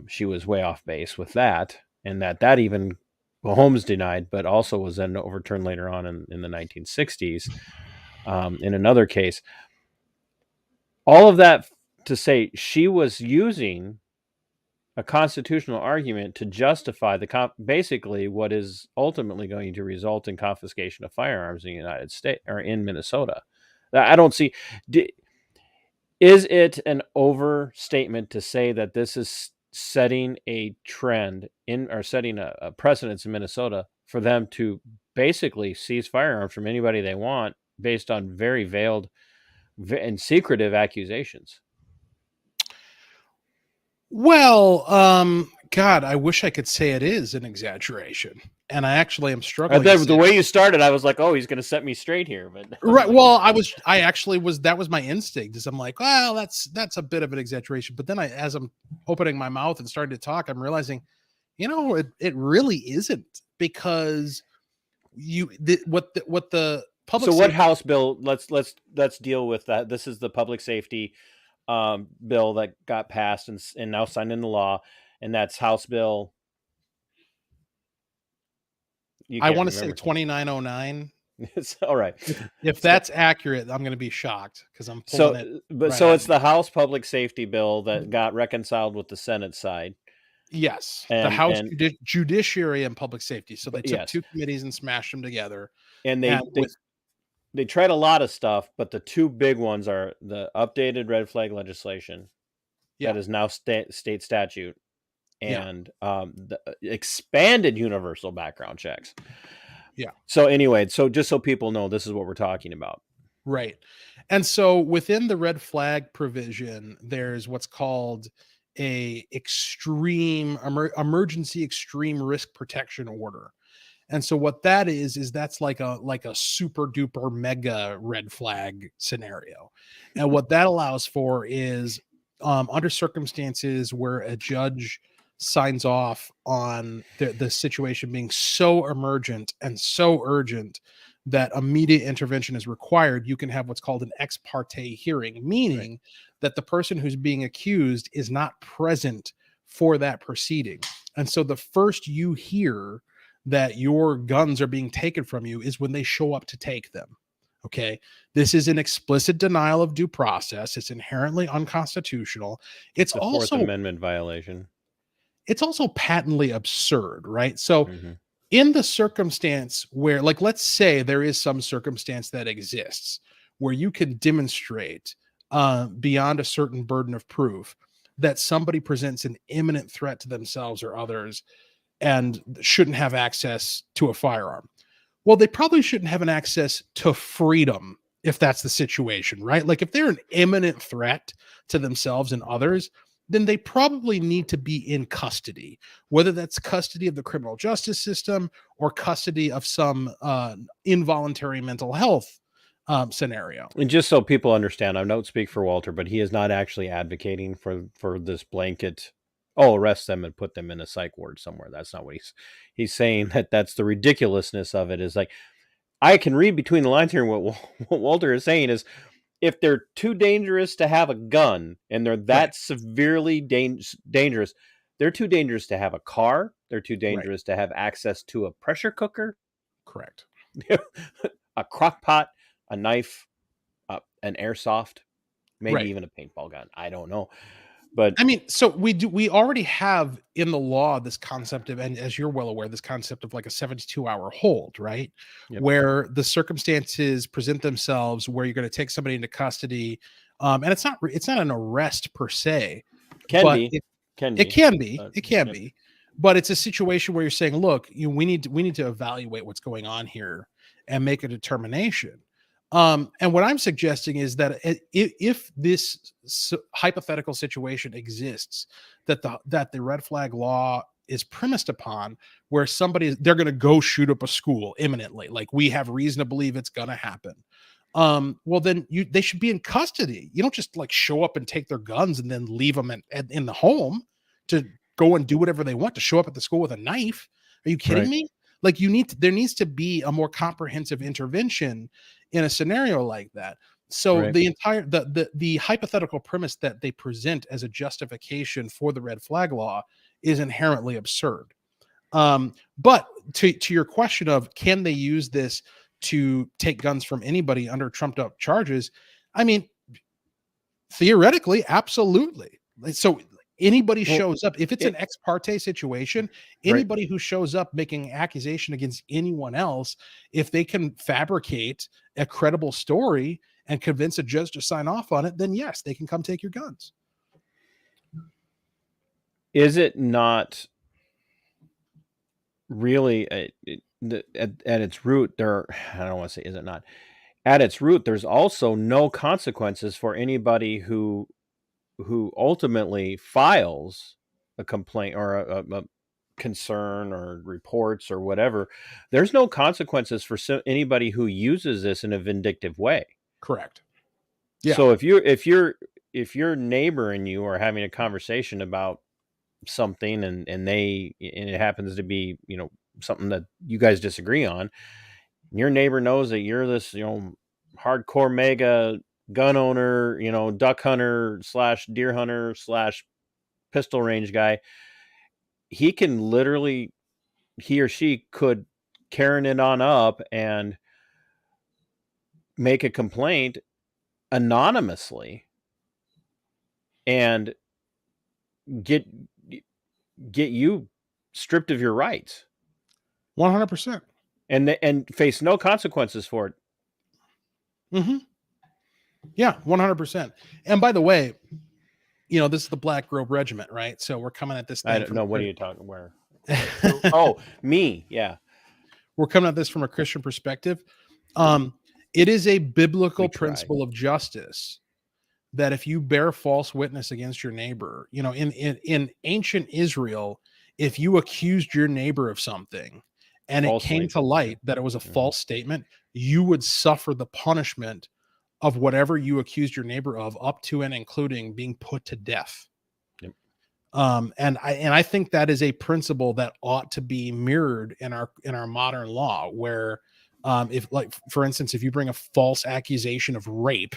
she was way off base with that, and that even Holmes denied, but also was then overturned later on in the 1960s in another case. All of that to say she was using a constitutional argument to justify basically what is ultimately going to result in confiscation of firearms in the United States or in Minnesota. I don't see. Is it an overstatement to say that this is setting a trend or setting a precedence in Minnesota for them to basically seize firearms from anybody they want based on very veiled and secretive accusations? Well, God, I wish I could say it is an exaggeration, and I actually am struggling. The way you started, I was like, "Oh, he's going to set me straight here." But right, well, I actually was. That was my instinct. Is I'm like, well, that's a bit of an exaggeration. But then as I'm opening my mouth and starting to talk, I'm realizing, it really isn't, because what public So what safety. House bill? Let's deal with that. This is the public safety bill that got passed and now signed into law, and that's House Bill. You I can't want to say remember. 2909. It's all right. If that's accurate, I'm going to be shocked because I'm pulling it. So it's the House public safety bill that got reconciled with the Senate side. Yes, the And House Judiciary and Public Safety. So they took yes, two committees and smashed them together. and And they tried a lot of stuff, but the two big ones are the updated red flag legislation that is now state statute, and the expanded universal background checks. Yeah. So anyway, so just so people know, this is what we're talking about. Right. And so within the red flag provision, there's what's called a extreme emergency extreme risk protection order. And so what that is that's like a super duper mega red flag scenario. And what that allows for is under circumstances where a judge signs off on the situation being so emergent and so urgent that immediate intervention is required, you can have what's called an ex parte hearing, meaning that the person who's being accused is not present for that proceeding. And so the first you hear that your guns are being taken from you is when they show up to take them. Okay. This is an explicit denial of due process. It's inherently unconstitutional. It's the also Fourth Amendment violation. It's also patently absurd, right? So in the circumstance where, like, let's say there is some circumstance that exists where you can demonstrate beyond a certain burden of proof that somebody presents an imminent threat to themselves or others and shouldn't have access to a firearm. Well, they probably shouldn't have an access to freedom if that's the situation, right? Like if they're an imminent threat to themselves and others, then they probably need to be in custody, whether that's custody of the criminal justice system or custody of some involuntary mental health scenario. And just so people understand, I don't speak for Walter, but he is not actually advocating for this blanket, arrest them and put them in a psych ward somewhere. That's not what he's saying. That's the ridiculousness of it. Is like, I can read between the lines here. What Walter is saying is, if they're too dangerous to have a gun and they're that severely dangerous, they're too dangerous to have a car. They're too dangerous to have access to a pressure cooker. Correct. A crock pot, a knife, an airsoft, maybe even a paintball gun. I don't know. But I mean, so we already have in the law this concept of, and as you're well aware, this concept of like a 72-hour hold, right? Yep. Where the circumstances present themselves where you're going to take somebody into custody. And it's not an arrest per se. It can be, but it's a situation where you're saying, look, we need to evaluate what's going on here and make a determination. And what I'm suggesting is that if this hypothetical situation exists, that the red flag law is premised upon, where they're going to go shoot up a school imminently, like we have reason to believe it's going to happen. Well, then they should be in custody. You don't just like show up and take their guns and then leave them in the home to go and do whatever they want, to show up at the school with a knife. Are you kidding me? Like there needs to be a more comprehensive intervention in a scenario like that. So the entire the hypothetical premise that they present as a justification for the red flag law is inherently absurd. But to your question of can they use this to take guns from anybody under trumped up charges? I mean, theoretically, absolutely. So anybody shows up, if it's an ex parte situation, anybody who shows up making accusation against anyone else, if they can fabricate a credible story and convince a judge to sign off on it, then yes, they can come take your guns. Is it not really at its root there? I don't want to say, is it not? At its root, there's also no consequences for anybody who ultimately files a complaint or a concern or reports or whatever. There's no consequences for anybody who uses this in a vindictive way. Correct. Yeah. So if your neighbor and you are having a conversation about something and it happens to be, something that you guys disagree on, your neighbor knows that you're this, hardcore mega gun owner, duck hunter / deer hunter / pistol range guy, he can literally, he or she could Karen it on up and make a complaint anonymously and get you stripped of your rights 100%. and face no consequences for it. Mm-hmm. Yeah, 100%. And by the way, this is the Black Robe Regiment, right? So we're coming at this thing. I don't know. What are you talking? Where? Oh, me. Yeah. We're coming at this from a Christian perspective. It is a biblical principle of justice that if you bear false witness against your neighbor, in ancient Israel, if you accused your neighbor of something and it came to light that it was a false statement, you would suffer the punishment of whatever you accused your neighbor of, up to and including being put to death. Yep. And I think that is a principle that ought to be mirrored in our modern law, where if, like, for instance, if you bring a false accusation of rape,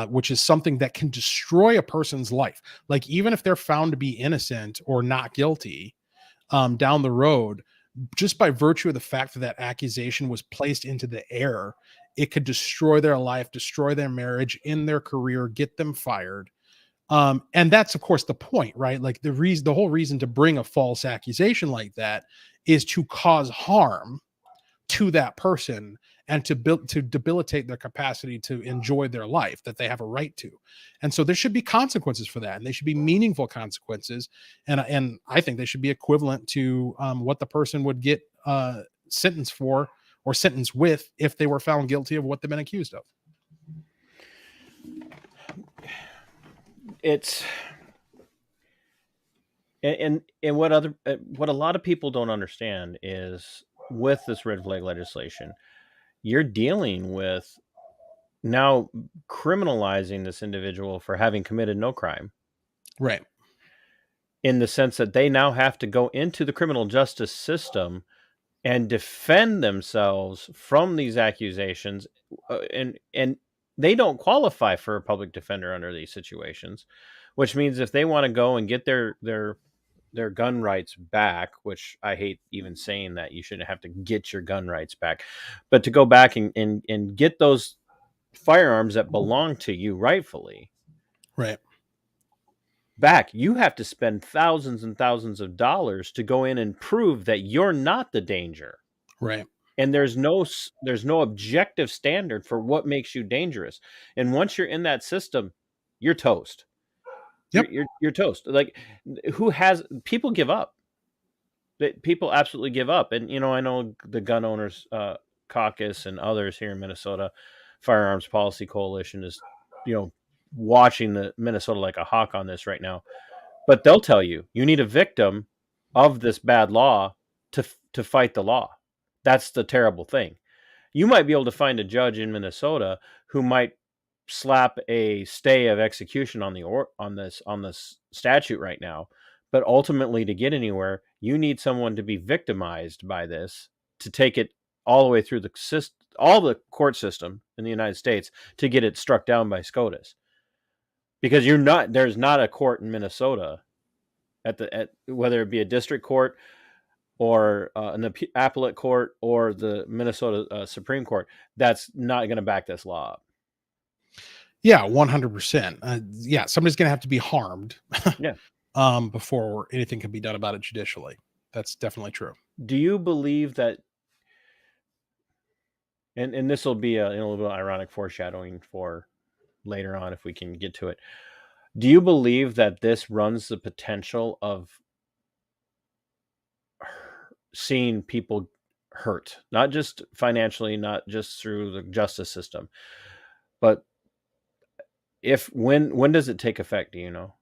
which is something that can destroy a person's life, like even if they're found to be innocent or not guilty down the road, just by virtue of the fact that that accusation was placed into the air, it could destroy their life, destroy their marriage, in their career, get them fired. And that's, of course, the point, right? Like the whole reason to bring a false accusation like that is to cause harm to that person and to debilitate their capacity to enjoy their life that they have a right to. And so there should be consequences for that, and they should be meaningful consequences. And I think they should be equivalent to what the person would get sentenced for or sentenced with if they were found guilty of what they've been accused of. It's and what a lot of people don't understand is, with this red flag legislation, you're dealing with now criminalizing this individual for having committed no crime. Right. In the sense that they now have to go into the criminal justice system and defend themselves from these accusations, and they don't qualify for a public defender under these situations, which means if they want to go and get their gun rights back, which I hate even saying that you shouldn't have to get your gun rights back, but to go back and get those firearms that belong to you rightfully, right, back, you have to spend thousands and thousands of dollars to go in and prove that you're not the danger. Right. And there's no objective standard for what makes you dangerous. And once you're in that system, you're toast. Yep. You're toast. Like, people give up. People absolutely give up. And, I know the Gun Owners Caucus and others here in Minnesota, Firearms Policy Coalition, is, watching the Minnesota like a hawk on this right now. But they'll tell you need a victim of this bad law to fight the law. That's the terrible thing. You might be able to find a judge in Minnesota who might slap a stay of execution on this statute right now, but ultimately, to get anywhere, you need someone to be victimized by this to take it all the way through all the court system in the United States to get it struck down by SCOTUS. Because there's not a court in Minnesota at whether it be a district court or an appellate court or the Minnesota Supreme Court, that's not going to back this law up. Yeah, 100%. Yeah, somebody's going to have to be harmed. Yeah. Before anything can be done about it judicially. That's definitely true. Do you believe that? And this will be a little bit ironic foreshadowing for later on if we can get to it. Do you believe that this runs the potential of seeing people hurt, not just financially, not just through the justice system, but when does it take effect? Do you know?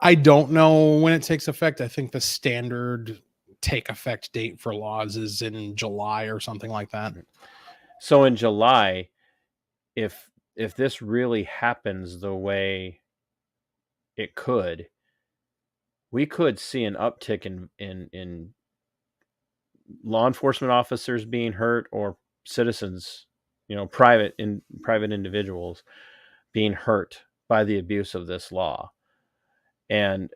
I don't know when it takes effect. I think the standard take effect date for laws is in July or something like that. So in July, if this really happens the way it could, we could see an uptick in law enforcement officers being hurt or citizens, private individuals being hurt by the abuse of this law. And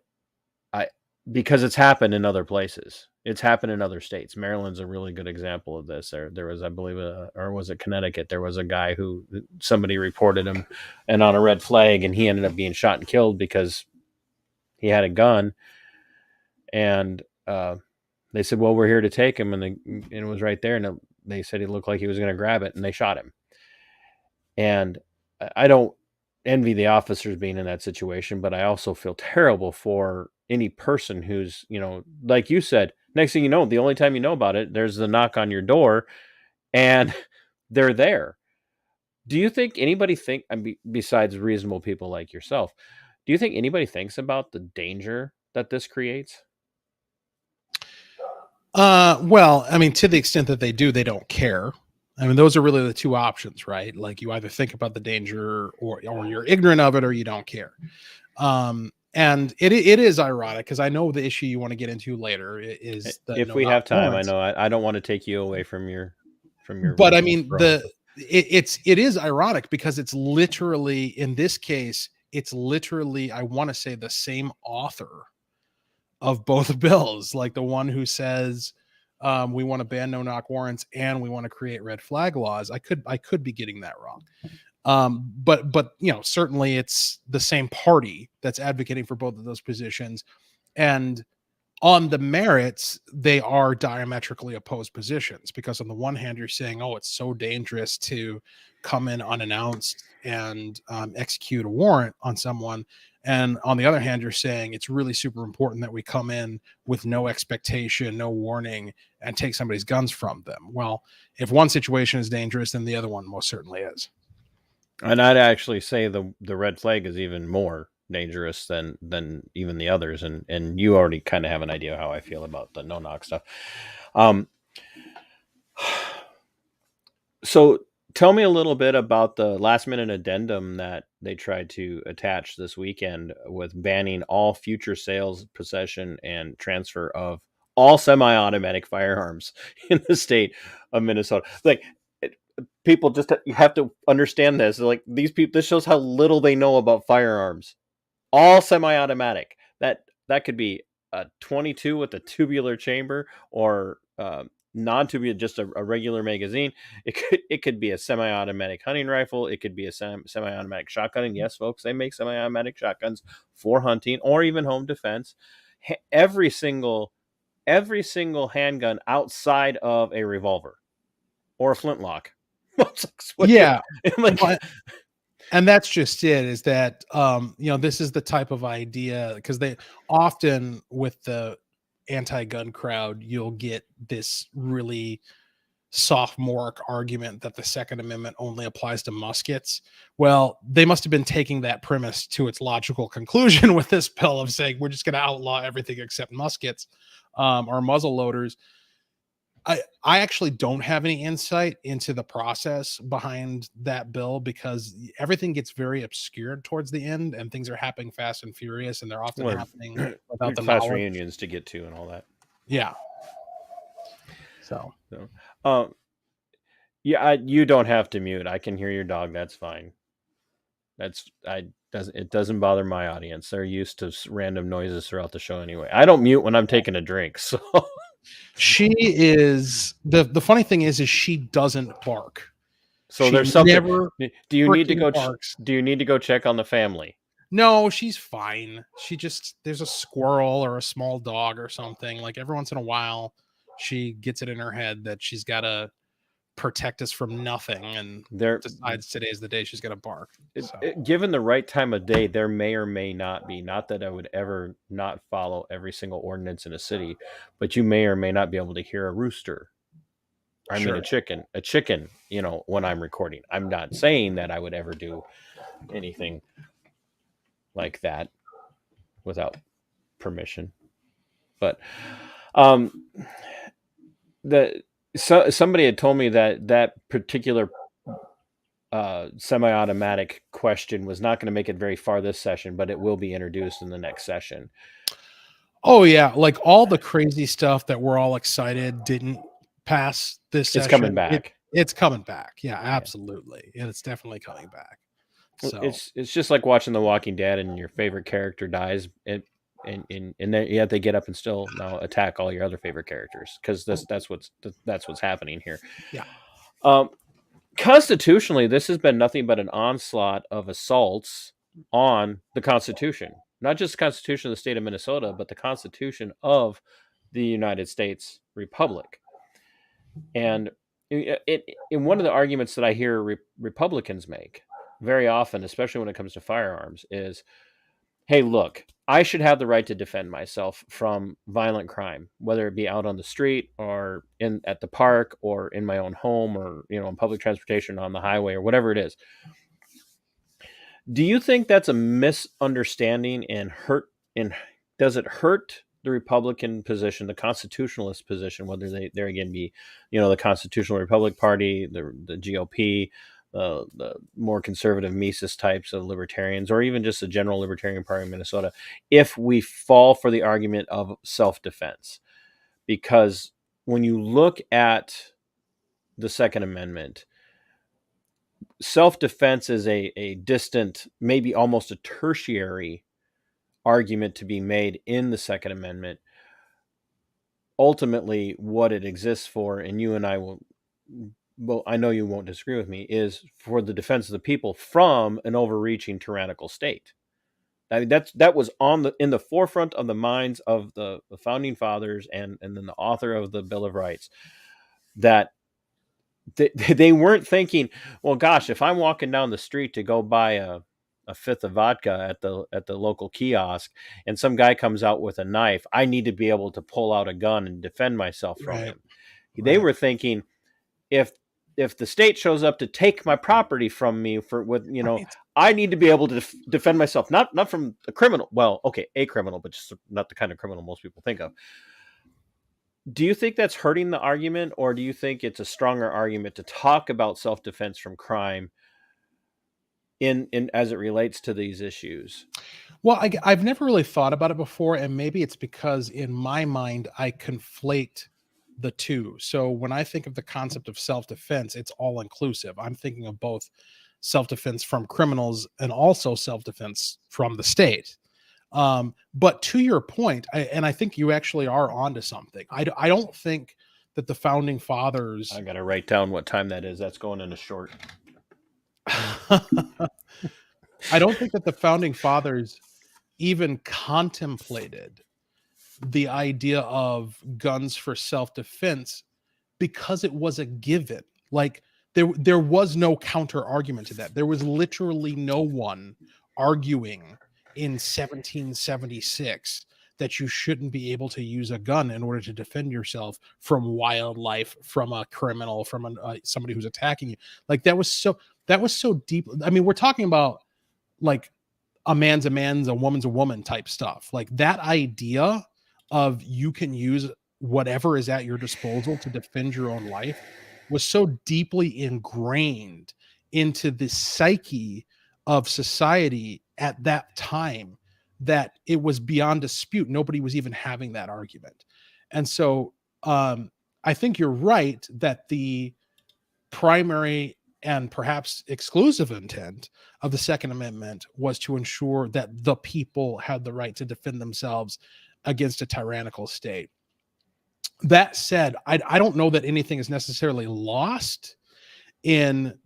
because it's happened in other places. It's happened in other states. Maryland's a really good example of this. There was, I believe, or was it Connecticut? There was a guy who somebody reported him and on a red flag, and he ended up being shot and killed because he had a gun. And they said, well, we're here to take him. And it was right there. And they said he looked like he was going to grab it, and they shot him. And I don't envy the officers being in that situation, but I also feel terrible for any person who's, like you said, next thing you know, the only time you know about it, there's the knock on your door and they're there. Do you think anybody besides reasonable people like yourself, do you think anybody thinks about the danger that this creates? Well, I mean, to the extent that they do, they don't care. I mean, those are really the two options, right? Like, you either think about the danger or you're ignorant of it, or you don't care. And it is ironic, because I know the issue you want to get into later is the if we have time. Warrants. I know I don't want to take you away from your but I mean, it is ironic because it's literally, in this case, it's literally, I want to say, the same author of both bills, like the one who says we want to ban no knock warrants and we want to create red flag laws. I could be getting that wrong. But certainly it's the same party that's advocating for both of those positions. And on the merits, they are diametrically opposed positions, because on the one hand, you're saying, oh, it's so dangerous to come in unannounced and execute a warrant on someone. And on the other hand, you're saying it's really super important that we come in with no expectation, no warning, and take somebody's guns from them. Well, if one situation is dangerous, then the other one most certainly is. And I'd actually say the red flag is even more dangerous than even the others. And you already kind of have an idea how I feel about the no knock stuff. So tell me a little bit about the last minute addendum that they tried to attach this weekend with banning all future sales, possession, and transfer of all semi-automatic firearms in the state of Minnesota. Like, people just, you have to understand this. Like, these people, this shows how little they know about firearms. All semi-automatic. That could be a 22 with a tubular chamber, or non-tubular, just a regular magazine. It could be a semi-automatic hunting rifle. It could be a semi-automatic shotgun. And yes, folks, they make semi-automatic shotguns for hunting or even home defense. Every single handgun outside of a revolver or a flintlock. Yeah. And that's just it, is that, this is the type of idea, because they often, with the anti-gun crowd, you'll get this really sophomoric argument that the Second Amendment only applies to muskets. Well, they must have been taking that premise to its logical conclusion with this bill of saying, we're just going to outlaw everything except muskets, or muzzle loaders. I actually don't have any insight into the process behind that bill, because everything gets very obscured towards the end, and things are happening fast and furious, and they're often happening without the class knowledge. Reunions to get to and all that. Yeah. So yeah, you don't have to mute. I can hear your dog. That's fine. It doesn't bother my audience. They're used to random noises throughout the show anyway. I don't mute when I'm taking a drink, so. She is, the funny thing is she doesn't bark. So there's something. Do you need to go check on the family? No, she's fine. There's a squirrel or a small dog or something. Like, every once in a while, she gets it in her head that she's got to protect us from nothing, and decides today is the day she's going to bark. Given the right time of day, there may or may not be, not that I would ever not follow every single ordinance in a city, but you may or may not be able to hear a rooster. I mean, a chicken, when I'm recording. I'm not saying that I would ever do anything like that without permission, but somebody had told me that particular semi-automatic question was not going to make it very far this session, but it will be introduced in the next session. Oh yeah, like all the crazy stuff that we're all excited didn't pass this It's session. coming back. It's coming back. Yeah, absolutely. And it's definitely coming back. So It's just like watching The Walking Dead and your favorite character dies, and then yet they get up and still now attack all your other favorite characters, because that's what's happening here. yeah. Constitutionally, this has been nothing but an onslaught of assaults on the Constitution, not just the Constitution of the state of Minnesota, but the Constitution of the United States Republic. And in one of the arguments that I hear Republicans make very often, especially when it comes to firearms, is, hey, look, I should have the right to defend myself from violent crime, whether it be out on the street or at the park or in my own home, or in public transportation, on the highway, or whatever it is. Do you think that's a misunderstanding, and does it hurt the Republican position, the constitutionalist position, whether they again be, the Constitutional Republic Party, the GOP, the more conservative Mises types of libertarians, or even just the general Libertarian Party of Minnesota, if we fall for the argument of self-defense? Because when you look at the Second Amendment, self-defense is a distant, maybe almost a tertiary argument to be made in the Second Amendment. Ultimately, what it exists for, and you and I I know you won't disagree with me, is for the defense of the people from an overreaching tyrannical state. I mean, that was in the forefront of the minds of the founding fathers, and then the author of the Bill of Rights, that they weren't thinking, well, gosh, if I'm walking down the street to go buy a fifth of vodka at the local kiosk, and some guy comes out with a knife, I need to be able to pull out a gun and defend myself from him. They were thinking, if the state shows up to take my property from me I need to be able to defend myself, not from a criminal. Well, okay, a criminal, but just not the kind of criminal most people think of. Do you think that's hurting the argument, or do you think it's a stronger argument to talk about self-defense from crime in as it relates to these issues? Well, I've never really thought about it before, and maybe it's because in my mind I conflate the two. So when I think of the concept of self-defense, it's all inclusive. I'm thinking of both self-defense from criminals and also self-defense from the state. But to your point, and I think you actually are onto something. I don't think that the founding fathers. I got to write down what time that is. That's going into short. I don't think that the founding fathers even contemplated the idea of guns for self-defense, because it was a given. Like there was no counter argument to that. There was literally no one arguing in 1776 that you shouldn't be able to use a gun in order to defend yourself from wildlife, from a criminal, from somebody who's attacking you. Like that was so deep. I mean, we're talking about like a man's a man's, a woman's a woman type stuff. Like that idea of you can use whatever is at your disposal to defend your own life was so deeply ingrained into the psyche of society at that time that it was beyond dispute. Nobody was even having that argument. And so I think you're right that the primary and perhaps exclusive intent of the Second Amendment was to ensure that the people had the right to defend themselves against a tyrannical state. That said, I don't know that anything is necessarily lost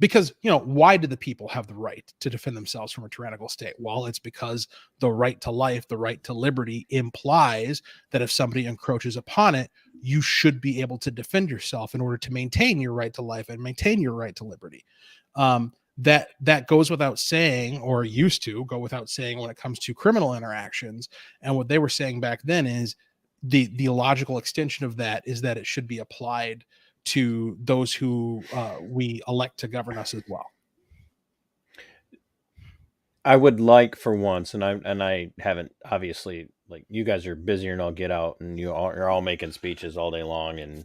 because, why do the people have the right to defend themselves from a tyrannical state? Well, it's because the right to life, the right to liberty implies that if somebody encroaches upon it, you should be able to defend yourself in order to maintain your right to life and maintain your right to liberty. That goes without saying, or used to go without saying, when it comes to criminal interactions. And what they were saying back then is the logical extension of that is that it should be applied to those who we elect to govern us as well. I would like, for once, and I haven't, obviously, like, you guys are busier and I'll get out, and you're all making speeches all day long, and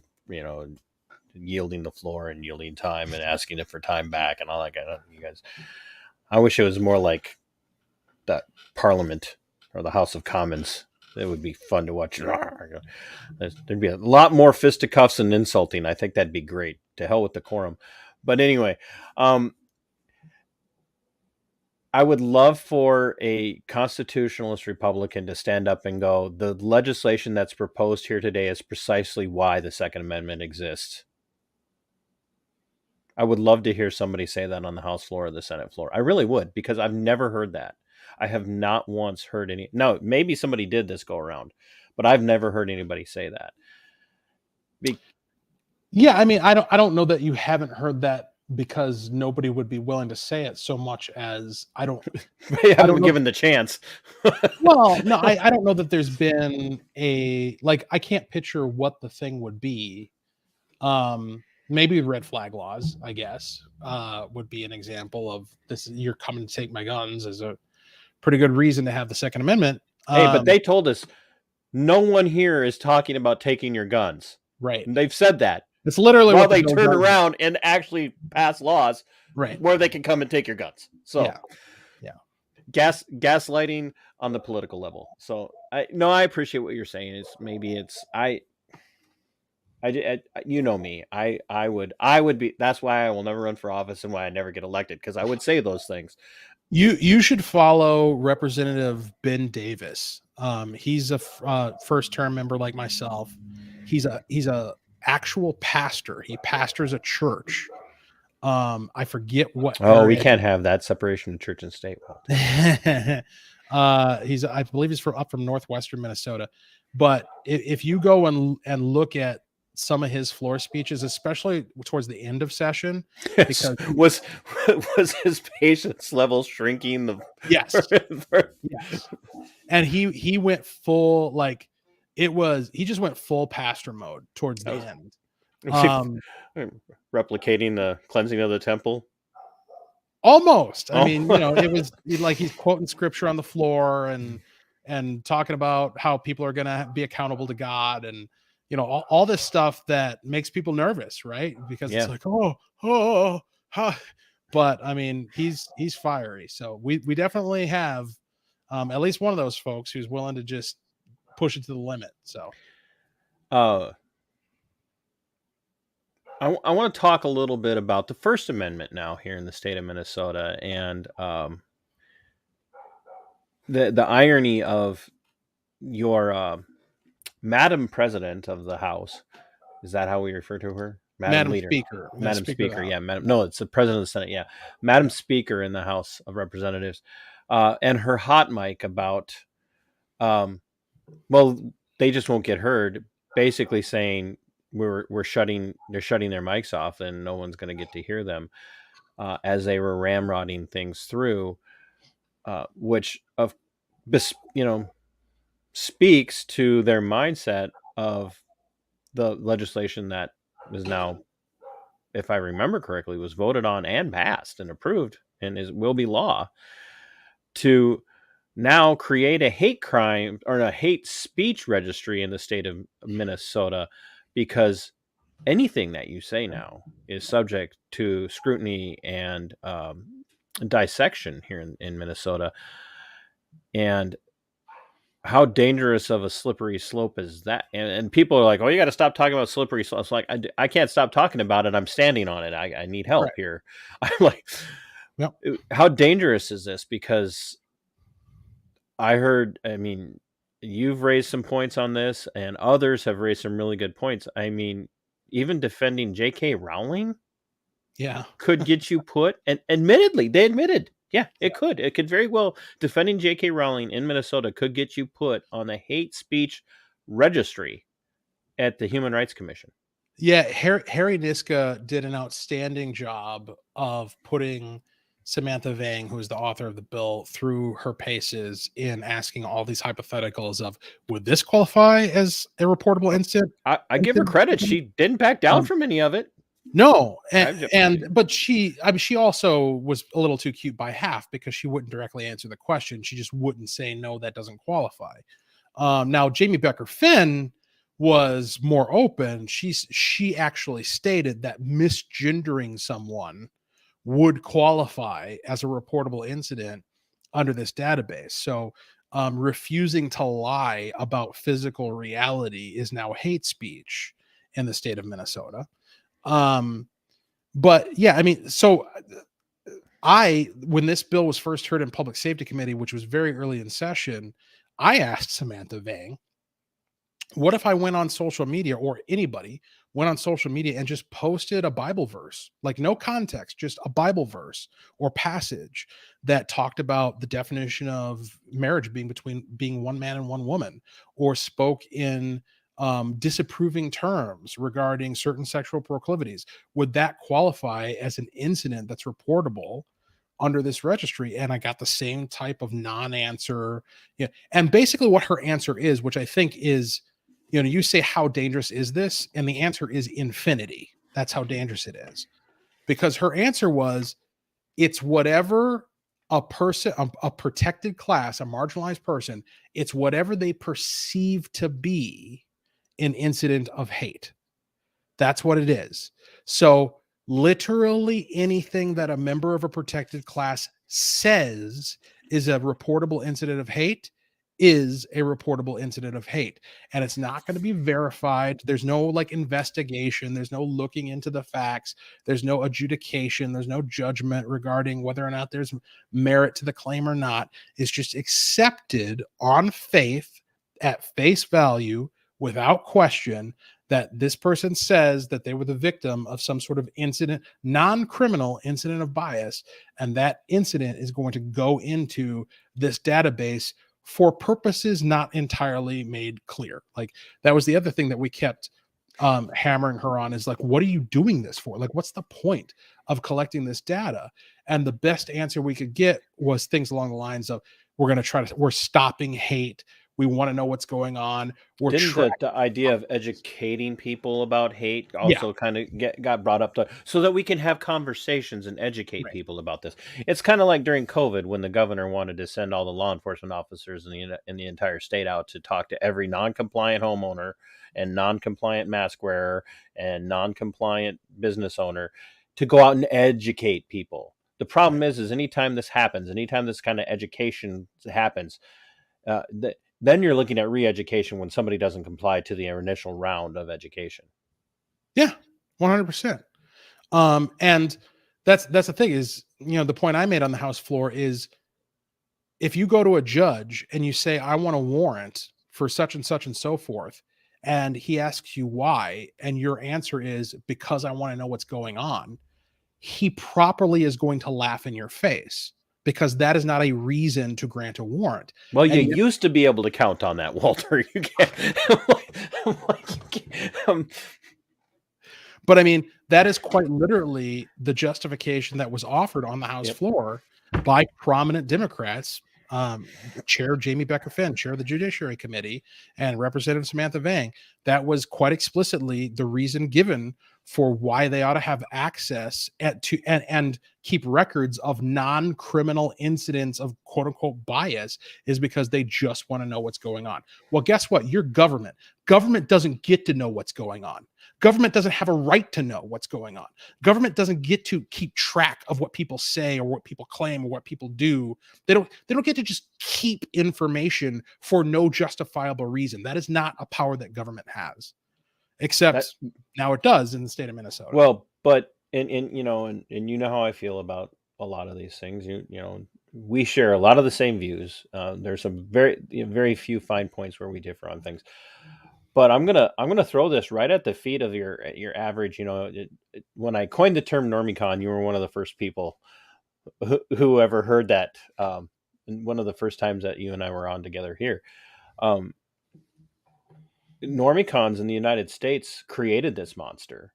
yielding the floor and yielding time and asking it for time back and all that kind of. You guys, I wish it was more like that Parliament or the House of Commons That would be fun to watch. There'd be a lot more fisticuffs and insulting. I think that'd be great. To hell with decorum. But anyway, I would love for a constitutionalist Republican to stand up and go, the legislation that's proposed here today is precisely why the Second Amendment exists. I would love to hear somebody say that on the House floor or the Senate floor. I really would, because I've never heard that. I have not once heard any. No, maybe somebody did this go around, but I've never heard anybody say that. Yeah, I mean, I don't know that you haven't heard that because nobody would be willing to say it so much as I don't. They haven't been given the chance. Well, no, I don't know that there's been a, like, I can't picture what the thing would be. Maybe red flag laws, I guess, would be an example of this. You're coming to take my guns is a pretty good reason to have the Second Amendment. Hey, but they told us no one here is talking about taking your guns. Right. And they've said that. It's literally while what they turn around and actually pass laws, right, where they can come and take your guns. So, yeah. Gaslighting on the political level. So, I appreciate what you're saying. Is maybe it's I you know me. I would be. That's why I will never run for office and why I never get elected, because I would say those things. You should follow Representative Ben Davis. He's a first term member like myself. He's a actual pastor. He pastors a church. I forget what. Oh, we can't have that separation of church and state. I believe he's up from northwestern Minnesota. But if you go and look at some of his floor speeches, especially towards the end of session, because was his patience level shrinking? Yes. And he went full, like, he just went full pastor mode towards the end. Replicating the cleansing of the temple. Almost. I mean, it was like he's quoting scripture on the floor and talking about how people are going to be accountable to God, and all this stuff that makes people nervous, right? Because it's like, but I mean, he's fiery. So we definitely have at least one of those folks who's willing to just push it to the limit. So, I want to talk a little bit about the First Amendment now here in the state of Minnesota, and the irony of your Madam President of the House. Is that how we refer to her? Madam Leader. Speaker. Madam Speaker. Yeah. No, it's the President of the Senate. Yeah. Madam Speaker in the House of Representatives. And her hot mic about, well, they just won't get heard. Basically saying they're shutting their mics off and no one's going to get to hear them, as they were ramrodding things through, which speaks to their mindset of the legislation that is now, if I remember correctly, was voted on and passed and approved and will be law, to now create a hate crime or a hate speech registry in the state of Minnesota, because anything that you say now is subject to scrutiny and dissection here in Minnesota. And how dangerous of a slippery slope is that? And people are like, oh, you got to stop talking about slippery slope. It's like, I can't stop talking about it. I'm standing on it. I need help here. I'm like, how dangerous is this? Because you've raised some points on this and others have raised some really good points. I mean, even defending J.K. Rowling could get you put, and admittedly, they admitted, it could. It could very well, defending J.K. Rowling in Minnesota could get you put on the hate speech registry at the Human Rights Commission. Yeah, Harry Niska did an outstanding job of putting Samantha Vang, who is the author of the bill, through her paces in asking all these hypotheticals of, would this qualify as a reportable incident? I give her credit. She didn't back down from any of it. No, but she also was a little too cute by half, because she wouldn't directly answer the question. She just wouldn't say, no, that doesn't qualify. Now, Jamie Becker Finn was more open. She actually stated that misgendering someone would qualify as a reportable incident under this database. So refusing to lie about physical reality is now hate speech in the state of Minnesota. But yeah, I mean, so when this bill was first heard in Public Safety Committee, which was very early in session, I asked Samantha Vang, what if I went on social media, or anybody went on social media and just posted a Bible verse, like no context, just a Bible verse or passage that talked about the definition of marriage being one man and one woman, or spoke in disapproving terms regarding certain sexual proclivities? Would that qualify as an incident that's reportable under this registry? And I got the same type of non-answer. Yeah. And basically what her answer is, which I think is, you say, how dangerous is this? And the answer is infinity. That's how dangerous it is. Because her answer was, it's whatever a person, a protected class, a marginalized person, it's whatever they perceive to be an incident of hate. That's what it is. So literally anything that a member of a protected class says is a reportable incident of hate is a reportable incident of hate. And it's not going to be verified. There's no like investigation. There's no looking into the facts. There's no adjudication. There's no judgment regarding whether or not there's merit to the claim or not. It's just accepted on faith, at face value, without question, that this person says that they were the victim of some sort of incident, non-criminal incident of bias, and that incident is going to go into this database for purposes not entirely made clear. Like, that was the other thing that we kept hammering her on, is like, what are you doing this for? Like, what's the point of collecting this data? And the best answer we could get was things along the lines of, we're stopping hate. We want to know what's going on. Didn't the idea of educating people about hate also kind of got brought up so that we can have conversations and educate people about this? It's kind of like during COVID, when the governor wanted to send all the law enforcement officers in the entire state out to talk to every non-compliant homeowner and non-compliant mask wearer and non-compliant business owner to go out and educate people. The problem is anytime this happens, anytime this kind of education happens, then you're looking at re-education when somebody doesn't comply to the initial round of education. Yeah, 100%. And that's the thing is, the point I made on the House floor is, if you go to a judge and you say, I want a warrant for such and such and so forth, and he asks you why, and your answer is, because I want to know what's going on, he properly is going to laugh in your face, because that is not a reason to grant a warrant. Well, you used to be able to count on that, Walter. You can't. But I mean, that is quite literally the justification that was offered on the House floor by prominent Democrats. Chair Jamie Becker Finn, chair of the Judiciary Committee, and Representative Samantha Vang. That was quite explicitly the reason given for why they ought to have access and keep records of non-criminal incidents of quote unquote bias, is because they just want to know what's going on. Well, guess what? Your government doesn't get to know what's going on. Government doesn't have a right to know what's going on. Government doesn't get to keep track of what people say or what people claim or what people do. They don't get to just keep information for no justifiable reason. That is not a power that government has, except now it does in the state of Minnesota. Well, but and you know how I feel about a lot of these things. We share a lot of the same views. There's some very few fine points where we differ on things. But I'm gonna throw this right at the feet of your average. When I coined the term NormieCon, you were one of the first people who ever heard that. One of the first times that you and I were on together here. NormieCons in the United States created this monster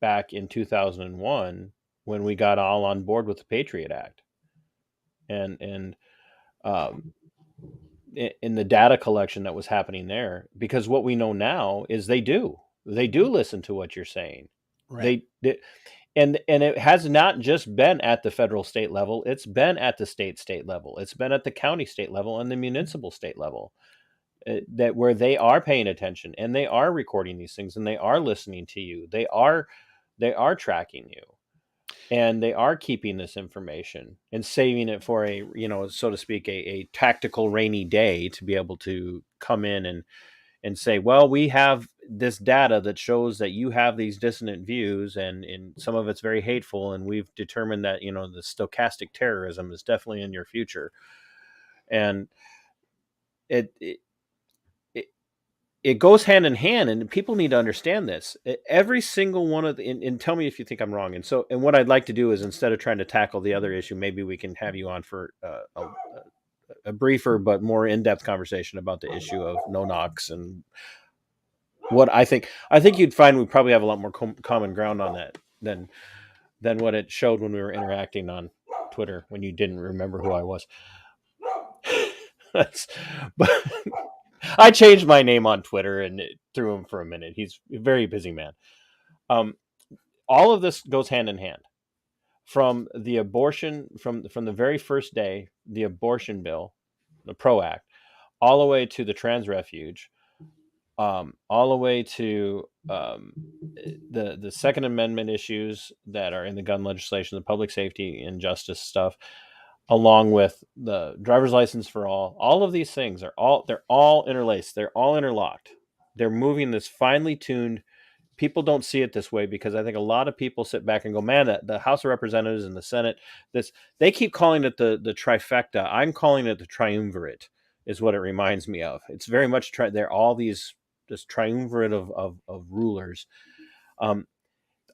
back in 2001 when we got all on board with the Patriot Act, and in the data collection that was happening there, because what we know now is they do listen to what you're saying. Right. And it has not just been at the federal state level, it's been at the state level, it's been at the county state level and the municipal state level, that where they are paying attention and they are recording these things and they are listening to you, they are tracking you. and they are keeping this information and saving it for a, so to speak, a tactical rainy day to be able to come in and say, well, we have this data that shows that you have these dissonant views, and some of it's very hateful, and we've determined that the stochastic terrorism is definitely in your future. And it goes hand in hand, and people need to understand this. Every single one of and tell me if you think I'm wrong. And what I'd like to do is, instead of trying to tackle the other issue, maybe we can have you on for a briefer but more in-depth conversation about the issue of no knocks and what I think you'd find we probably have a lot more common ground on that than what it showed when we were interacting on Twitter when you didn't remember who I was. But I changed my name on Twitter and it threw him for a minute. He's a very busy man. All of this goes hand in hand. From the abortion, from the very first day, the abortion bill, the ProAct, all the way to the trans refuge, all the way to the Second Amendment issues that are in the gun legislation, the public safety and justice stuff, along with the driver's license for all of these things they're all interlaced. They're all interlocked. They're moving this finely tuned. People don't see it this way because I think a lot of people sit back and go, man, the House of Representatives and the Senate, they keep calling it the trifecta. I'm calling it the triumvirate is what it reminds me of. It's very much, they're all this triumvirate of rulers. All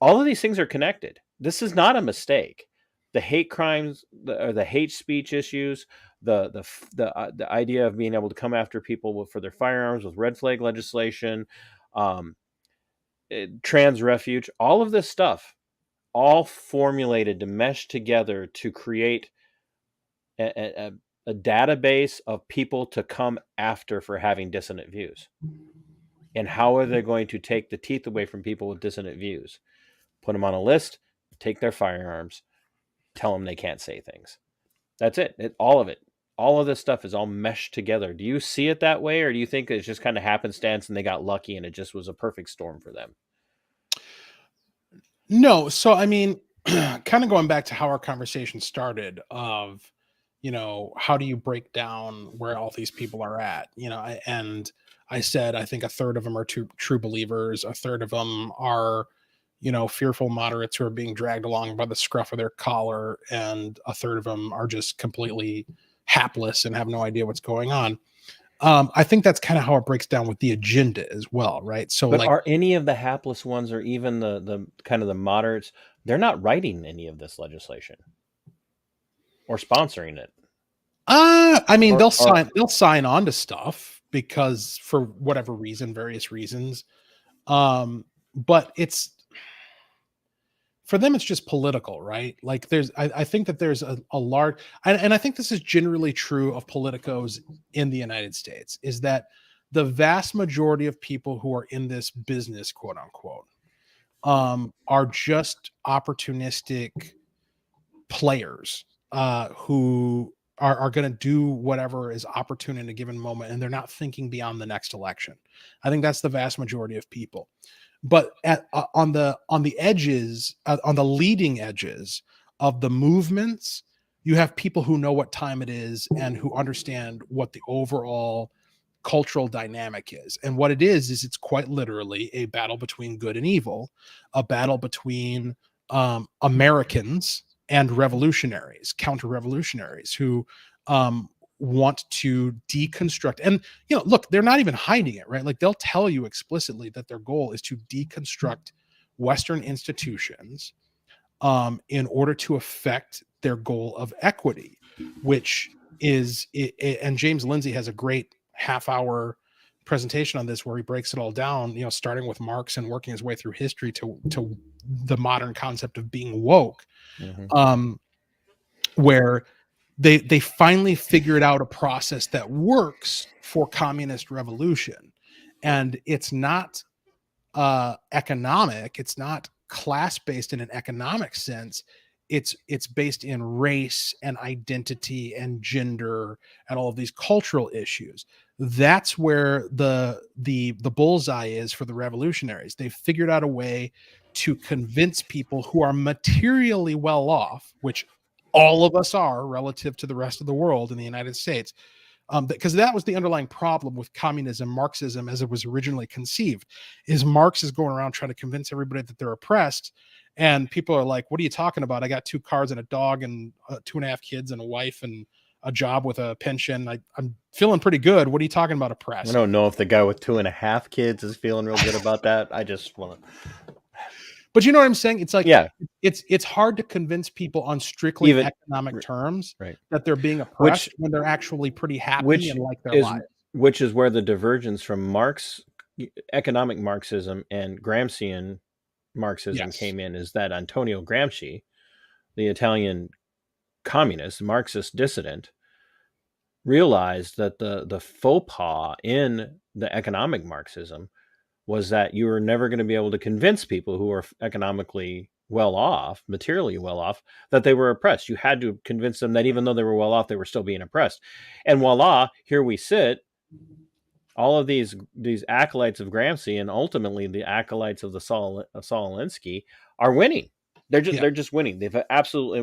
of these things are connected. This is not a mistake. The hate crimes, the hate speech issues, the idea of being able to come after people for their firearms with red flag legislation, trans refuge, all of this stuff, all formulated to mesh together to create a database of people to come after for having dissonant views. And how are they going to take the teeth away from people with dissonant views? Put them on a list, take their firearms, tell them they can't say things. That's it. All of this stuff is all meshed together. Do you see it that way, or do you think it's just kind of happenstance and they got lucky and it just was a perfect storm for them? No. So, I mean, kind of going back to how our conversation started of, how do you break down where all these people are at, and I said, I think a third of them are true believers. A third of them are, fearful moderates who are being dragged along by the scruff of their collar. And a third of them are just completely hapless and have no idea what's going on. I think that's kind of how it breaks down with the agenda as well, right? So, but are any of the hapless ones, or even the kind of the moderates, they're not writing any of this legislation or sponsoring it? I mean, they'll sign on to stuff because for whatever reason, various reasons. But for them, it's just political, right? Like I think that there's a large, and I think this is generally true of politicos in the United States, is that the vast majority of people who are in this business, quote unquote, are just opportunistic players who are going to do whatever is opportune in a given moment, and they're not thinking beyond the next election. I think that's the vast majority of people. But on the edges, on the leading edges of the movements, you have people who know what time it is and who understand what the overall cultural dynamic is. And what it is it's quite literally a battle between good and evil, a battle between Americans and revolutionaries, counter-revolutionaries who want to deconstruct. And, look, they're not even hiding it, right? Like, they'll tell you explicitly that their goal is to deconstruct Western institutions in order to affect their goal of equity, which is, and James Lindsay has a great half-hour presentation on this where he breaks it all down, starting with Marx and working his way through history to the modern concept of being woke, where they finally figured out a process that works for communist revolution. And it's not economic, it's not class-based in an economic sense. It's based in race and identity and gender and all of these cultural issues. That's where the bullseye is for the revolutionaries. They've figured out a way to convince people who are materially well off, which all of us are relative to the rest of the world in the United States, because that was the underlying problem with communism, Marxism, as it was originally conceived, is Marx is going around trying to convince everybody that they're oppressed. And people are like, what are you talking about? I got 2 cars and a dog and 2.5 kids and a wife and a job with a pension. I'm feeling pretty good. What are you talking about oppressed? I don't know if the guy with 2.5 kids is feeling real good about that. I just want to. But you know what I'm saying? It's like, Yeah, it's hard to convince people on strictly economic terms that they're being oppressed when they're actually pretty happy and like their lives. Which is where the divergence from economic Marxism and Gramscian Marxism came in, is that Antonio Gramsci, the Italian communist, Marxist dissident, realized that the faux pas in the economic Marxism was that you were never going to be able to convince people who are economically well off, materially well off, that they were oppressed. You had to convince them that even though they were well off, they were still being oppressed. And voila, here we sit, all of these acolytes of Gramsci and ultimately the acolytes of the Saul Alinsky are winning. They're just winning. They've absolutely,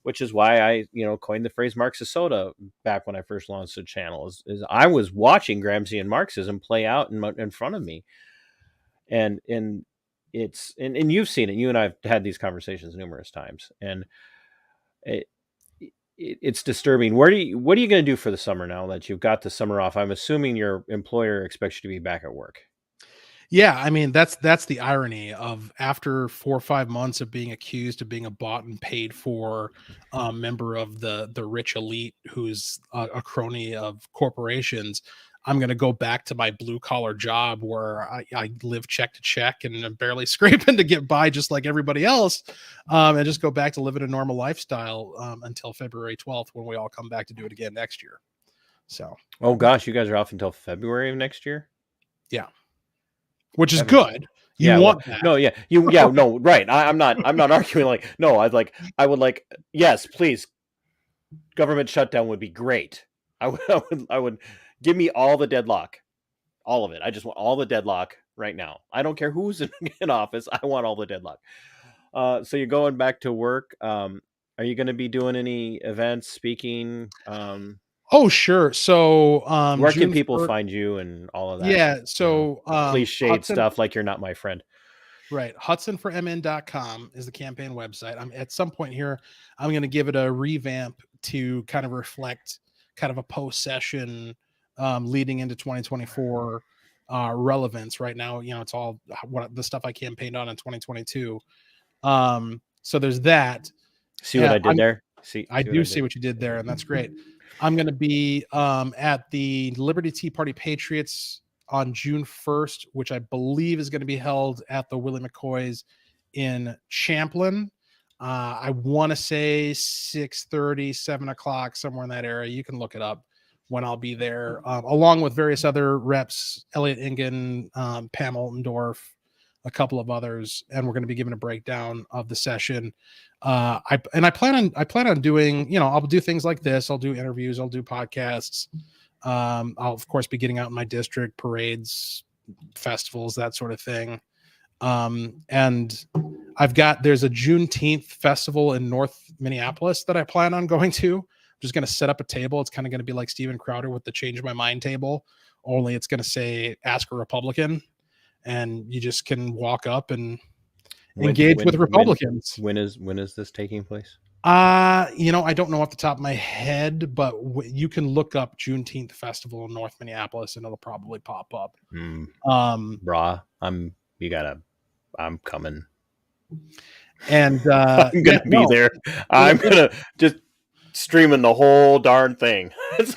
which is why I coined the phrase Marxisota back when I first launched the channel. Is I was watching Gramsci and Marxism play out in front of me, and it's and you've seen it. You and I've had these conversations numerous times, and it's disturbing. What are you going to do for the summer now that you've got the summer off? I'm assuming your employer expects you to be back at work. Yeah, I mean, that's the irony of, after 4 or 5 months of being accused of being a bought and paid for member of the rich elite who's a crony of corporations, I'm going to go back to my blue collar job where I live check to check and I'm barely scraping to get by just like everybody else, and just go back to living a normal lifestyle until February 12th, when we all come back to do it again next year. So, oh gosh, you guys are off until February of next year? Yeah. Which is good. You want that? No, no, right. I'm not arguing. I would like. Yes, please. Government shutdown would be great. I would give me all the deadlock, all of it. I just want all the deadlock right now. I don't care who's in office. I want all the deadlock. So you're going back to work. Are you going to be doing any events, speaking? Oh, sure. So, where can people find you and all of that? Yeah. So, cliched stuff like "you're not my friend." Right. HudsonForMN.com is the campaign website. I'm at some point here, I'm going to give it a revamp to kind of reflect kind of a post-session leading into 2024 relevance. Right now, it's all the stuff I campaigned on in 2022. So there's that. See what I did there? I do see what you did there, and that's great. I'm going to be at the Liberty Tea Party Patriots on June 1st, which I believe is going to be held at the Willie McCoy's in Champlin. I want to say 6:30, 7 o'clock, somewhere in that area. You can look it up when I'll be there, along with various other reps, Elliot Ingen, Pam Oltendorf, a couple of others, and we're going to be giving a breakdown of the session. I plan on doing, I'll do things like this. I'll do interviews, I'll do podcasts. I'll of course be getting out in my district, parades, festivals, that sort of thing. And there's a Juneteenth festival in North Minneapolis that I plan on going to. I'm just going to set up a table. It's kind of going to be like Steven Crowder with the Change My Mind table, only it's going to say "Ask a Republican," and you just can walk up and engage with Republicans. When is this taking place? I don't know off the top of my head, but you can look up Juneteenth Festival in North Minneapolis and it'll probably pop up. Brah, I'm coming. And I'm gonna be there. I'm gonna just streaming the whole darn thing.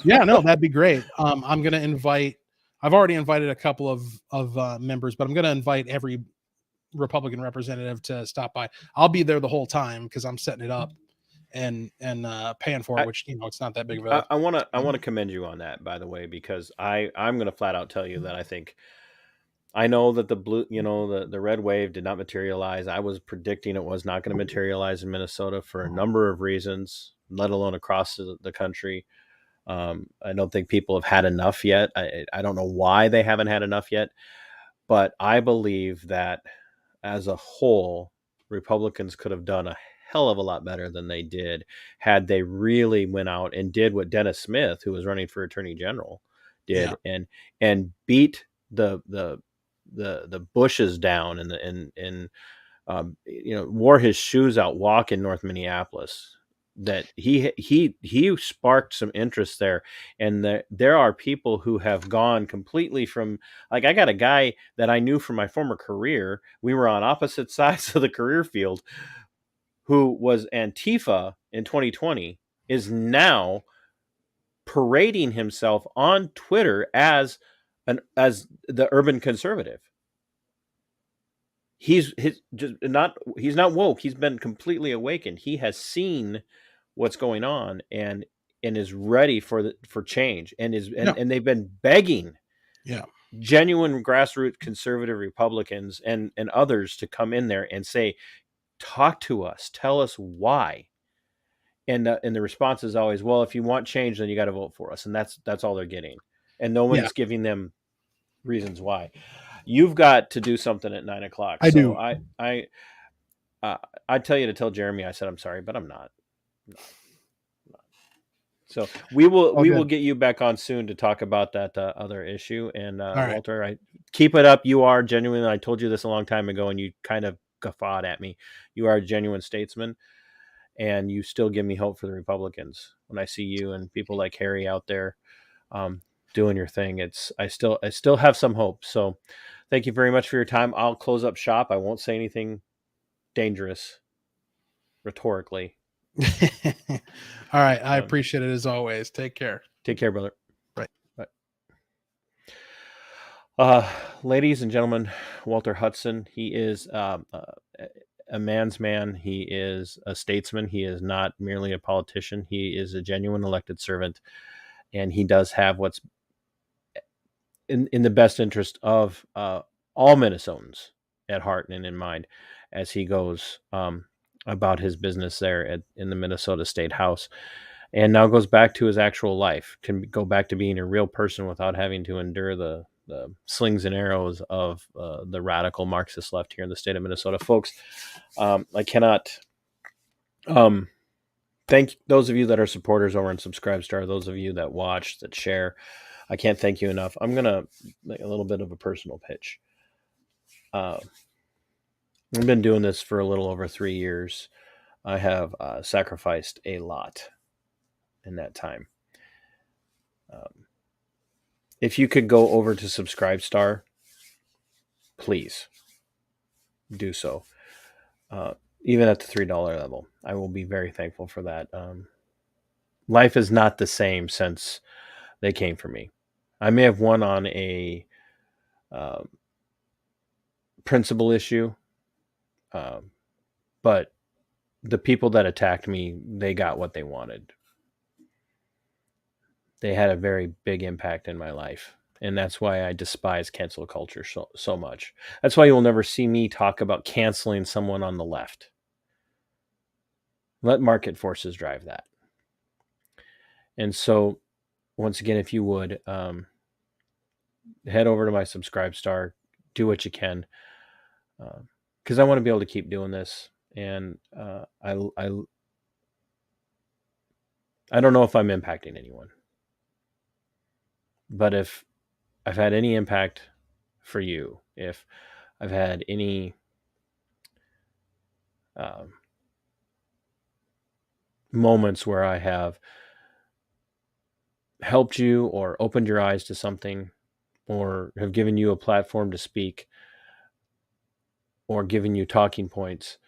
Yeah, no, that'd be great. I'm gonna invite. I've already invited a couple of members, but I'm gonna invite every Republican representative to stop by. I'll be there the whole time because I'm setting it up and paying for it, which it's not that big of a. I want to commend you on that, by the way, because I'm going to flat out tell you that I know that the red wave did not materialize. I was predicting it was not going to materialize in Minnesota for a number of reasons, let alone across the country. I don't think people have had enough yet. I don't know why they haven't had enough yet, but I believe that as a whole, Republicans could have done a hell of a lot better than they did had they really went out and did what Dennis Smith, who was running for Attorney General, did, and beat the Bushes down and wore his shoes out walking North Minneapolis. That he sparked some interest there, and there are people who have gone completely from, like, I got a guy that I knew from my former career. We were on opposite sides of the career field, who was Antifa in 2020, is now parading himself on Twitter as the urban conservative. He's not woke. He's been completely awakened. He has seen what's going on and is ready for change, and they've been begging genuine grassroots conservative Republicans and others to come in there and say, talk to us, tell us why. And the response is always, well, if you want change, then you got to vote for us. And that's all they're getting. And no one's giving them reasons why. You've got to do something at 9 o'clock. I do. I tell you to tell Jeremy I said I'm sorry, but I'm not. So we will get you back on soon to talk about that other issue. And Walter, I keep it up. You are genuine. I told you this a long time ago, and you kind of guffawed at me. You are a genuine statesman, and you still give me hope for the Republicans. When I see you and people like Harry out there doing your thing, I still have some hope. So thank you very much for your time. I'll close up shop. I won't say anything dangerous rhetorically. All right. I appreciate it as always. Take care. Take care, brother. Right. Bye. Ladies and gentlemen, Walter Hudson, he is a man's man. He is a statesman. He is not merely a politician. He is a genuine elected servant, and he does have what's in the best interest of all Minnesotans at heart and in mind as he goes about his business there in the Minnesota State House, and now goes back to his actual life, can go back to being a real person without having to endure the slings and arrows of the radical Marxist left here in the state of Minnesota. Folks, I cannot thank those of you that are supporters over on Subscribestar, those of you that watch, that share. I can't thank you enough. I'm going to make a little bit of a personal pitch. I've been doing this for a little over 3 years. I have sacrificed a lot in that time. If you could go over to Subscribestar, please do so. Even at the $3 level, I will be very thankful for that. Life is not the same since they came for me. I may have won on a principle issue, but the people that attacked me, they got what they wanted. They had a very big impact in my life. And that's why I despise cancel culture so much. That's why you'll never see me talk about canceling someone on the left. Let market forces drive that. And so, once again, if you would, head over to my Subscribestar, do what you can, because I want to be able to keep doing this. And I don't know if I'm impacting anyone, but if I've had any impact for you, if I've had any moments where I have helped you or opened your eyes to something, or have given you a platform to speak, or given you talking points,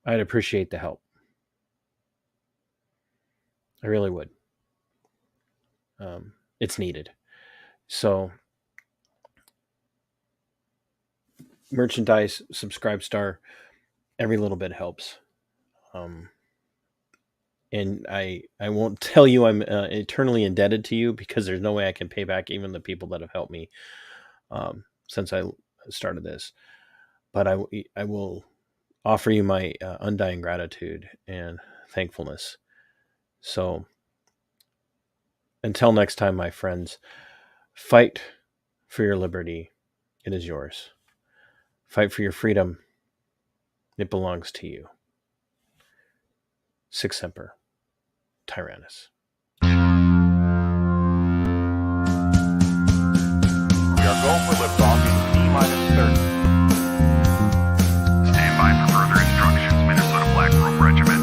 I'd appreciate the help. I really would. It's needed. So, merchandise, Subscribestar, every little bit helps. And I won't tell you I'm eternally indebted to you, because there's no way I can pay back even the people that have helped me since I started this. But I will offer you my undying gratitude and thankfulness. So until next time, my friends, fight for your liberty. It is yours. Fight for your freedom. It belongs to you. Sic Semper Tyrannis. We are go for liftoff in T-30. Stand by for further instructions, Minnesota Black Robe Regiment.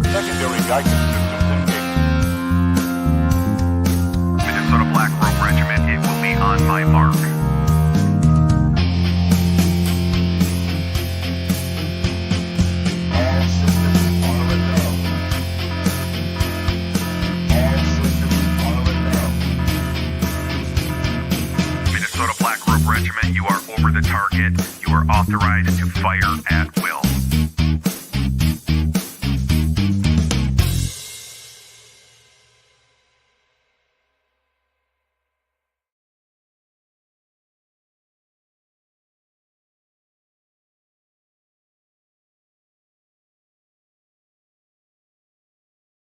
Secondary guidance systems engaged. Minnesota Black Robe Regiment, it will be on my mark. All systems are a go. All systems are a go. Minnesota Black Robe Regiment, you are over the target. You are authorized to fire at will.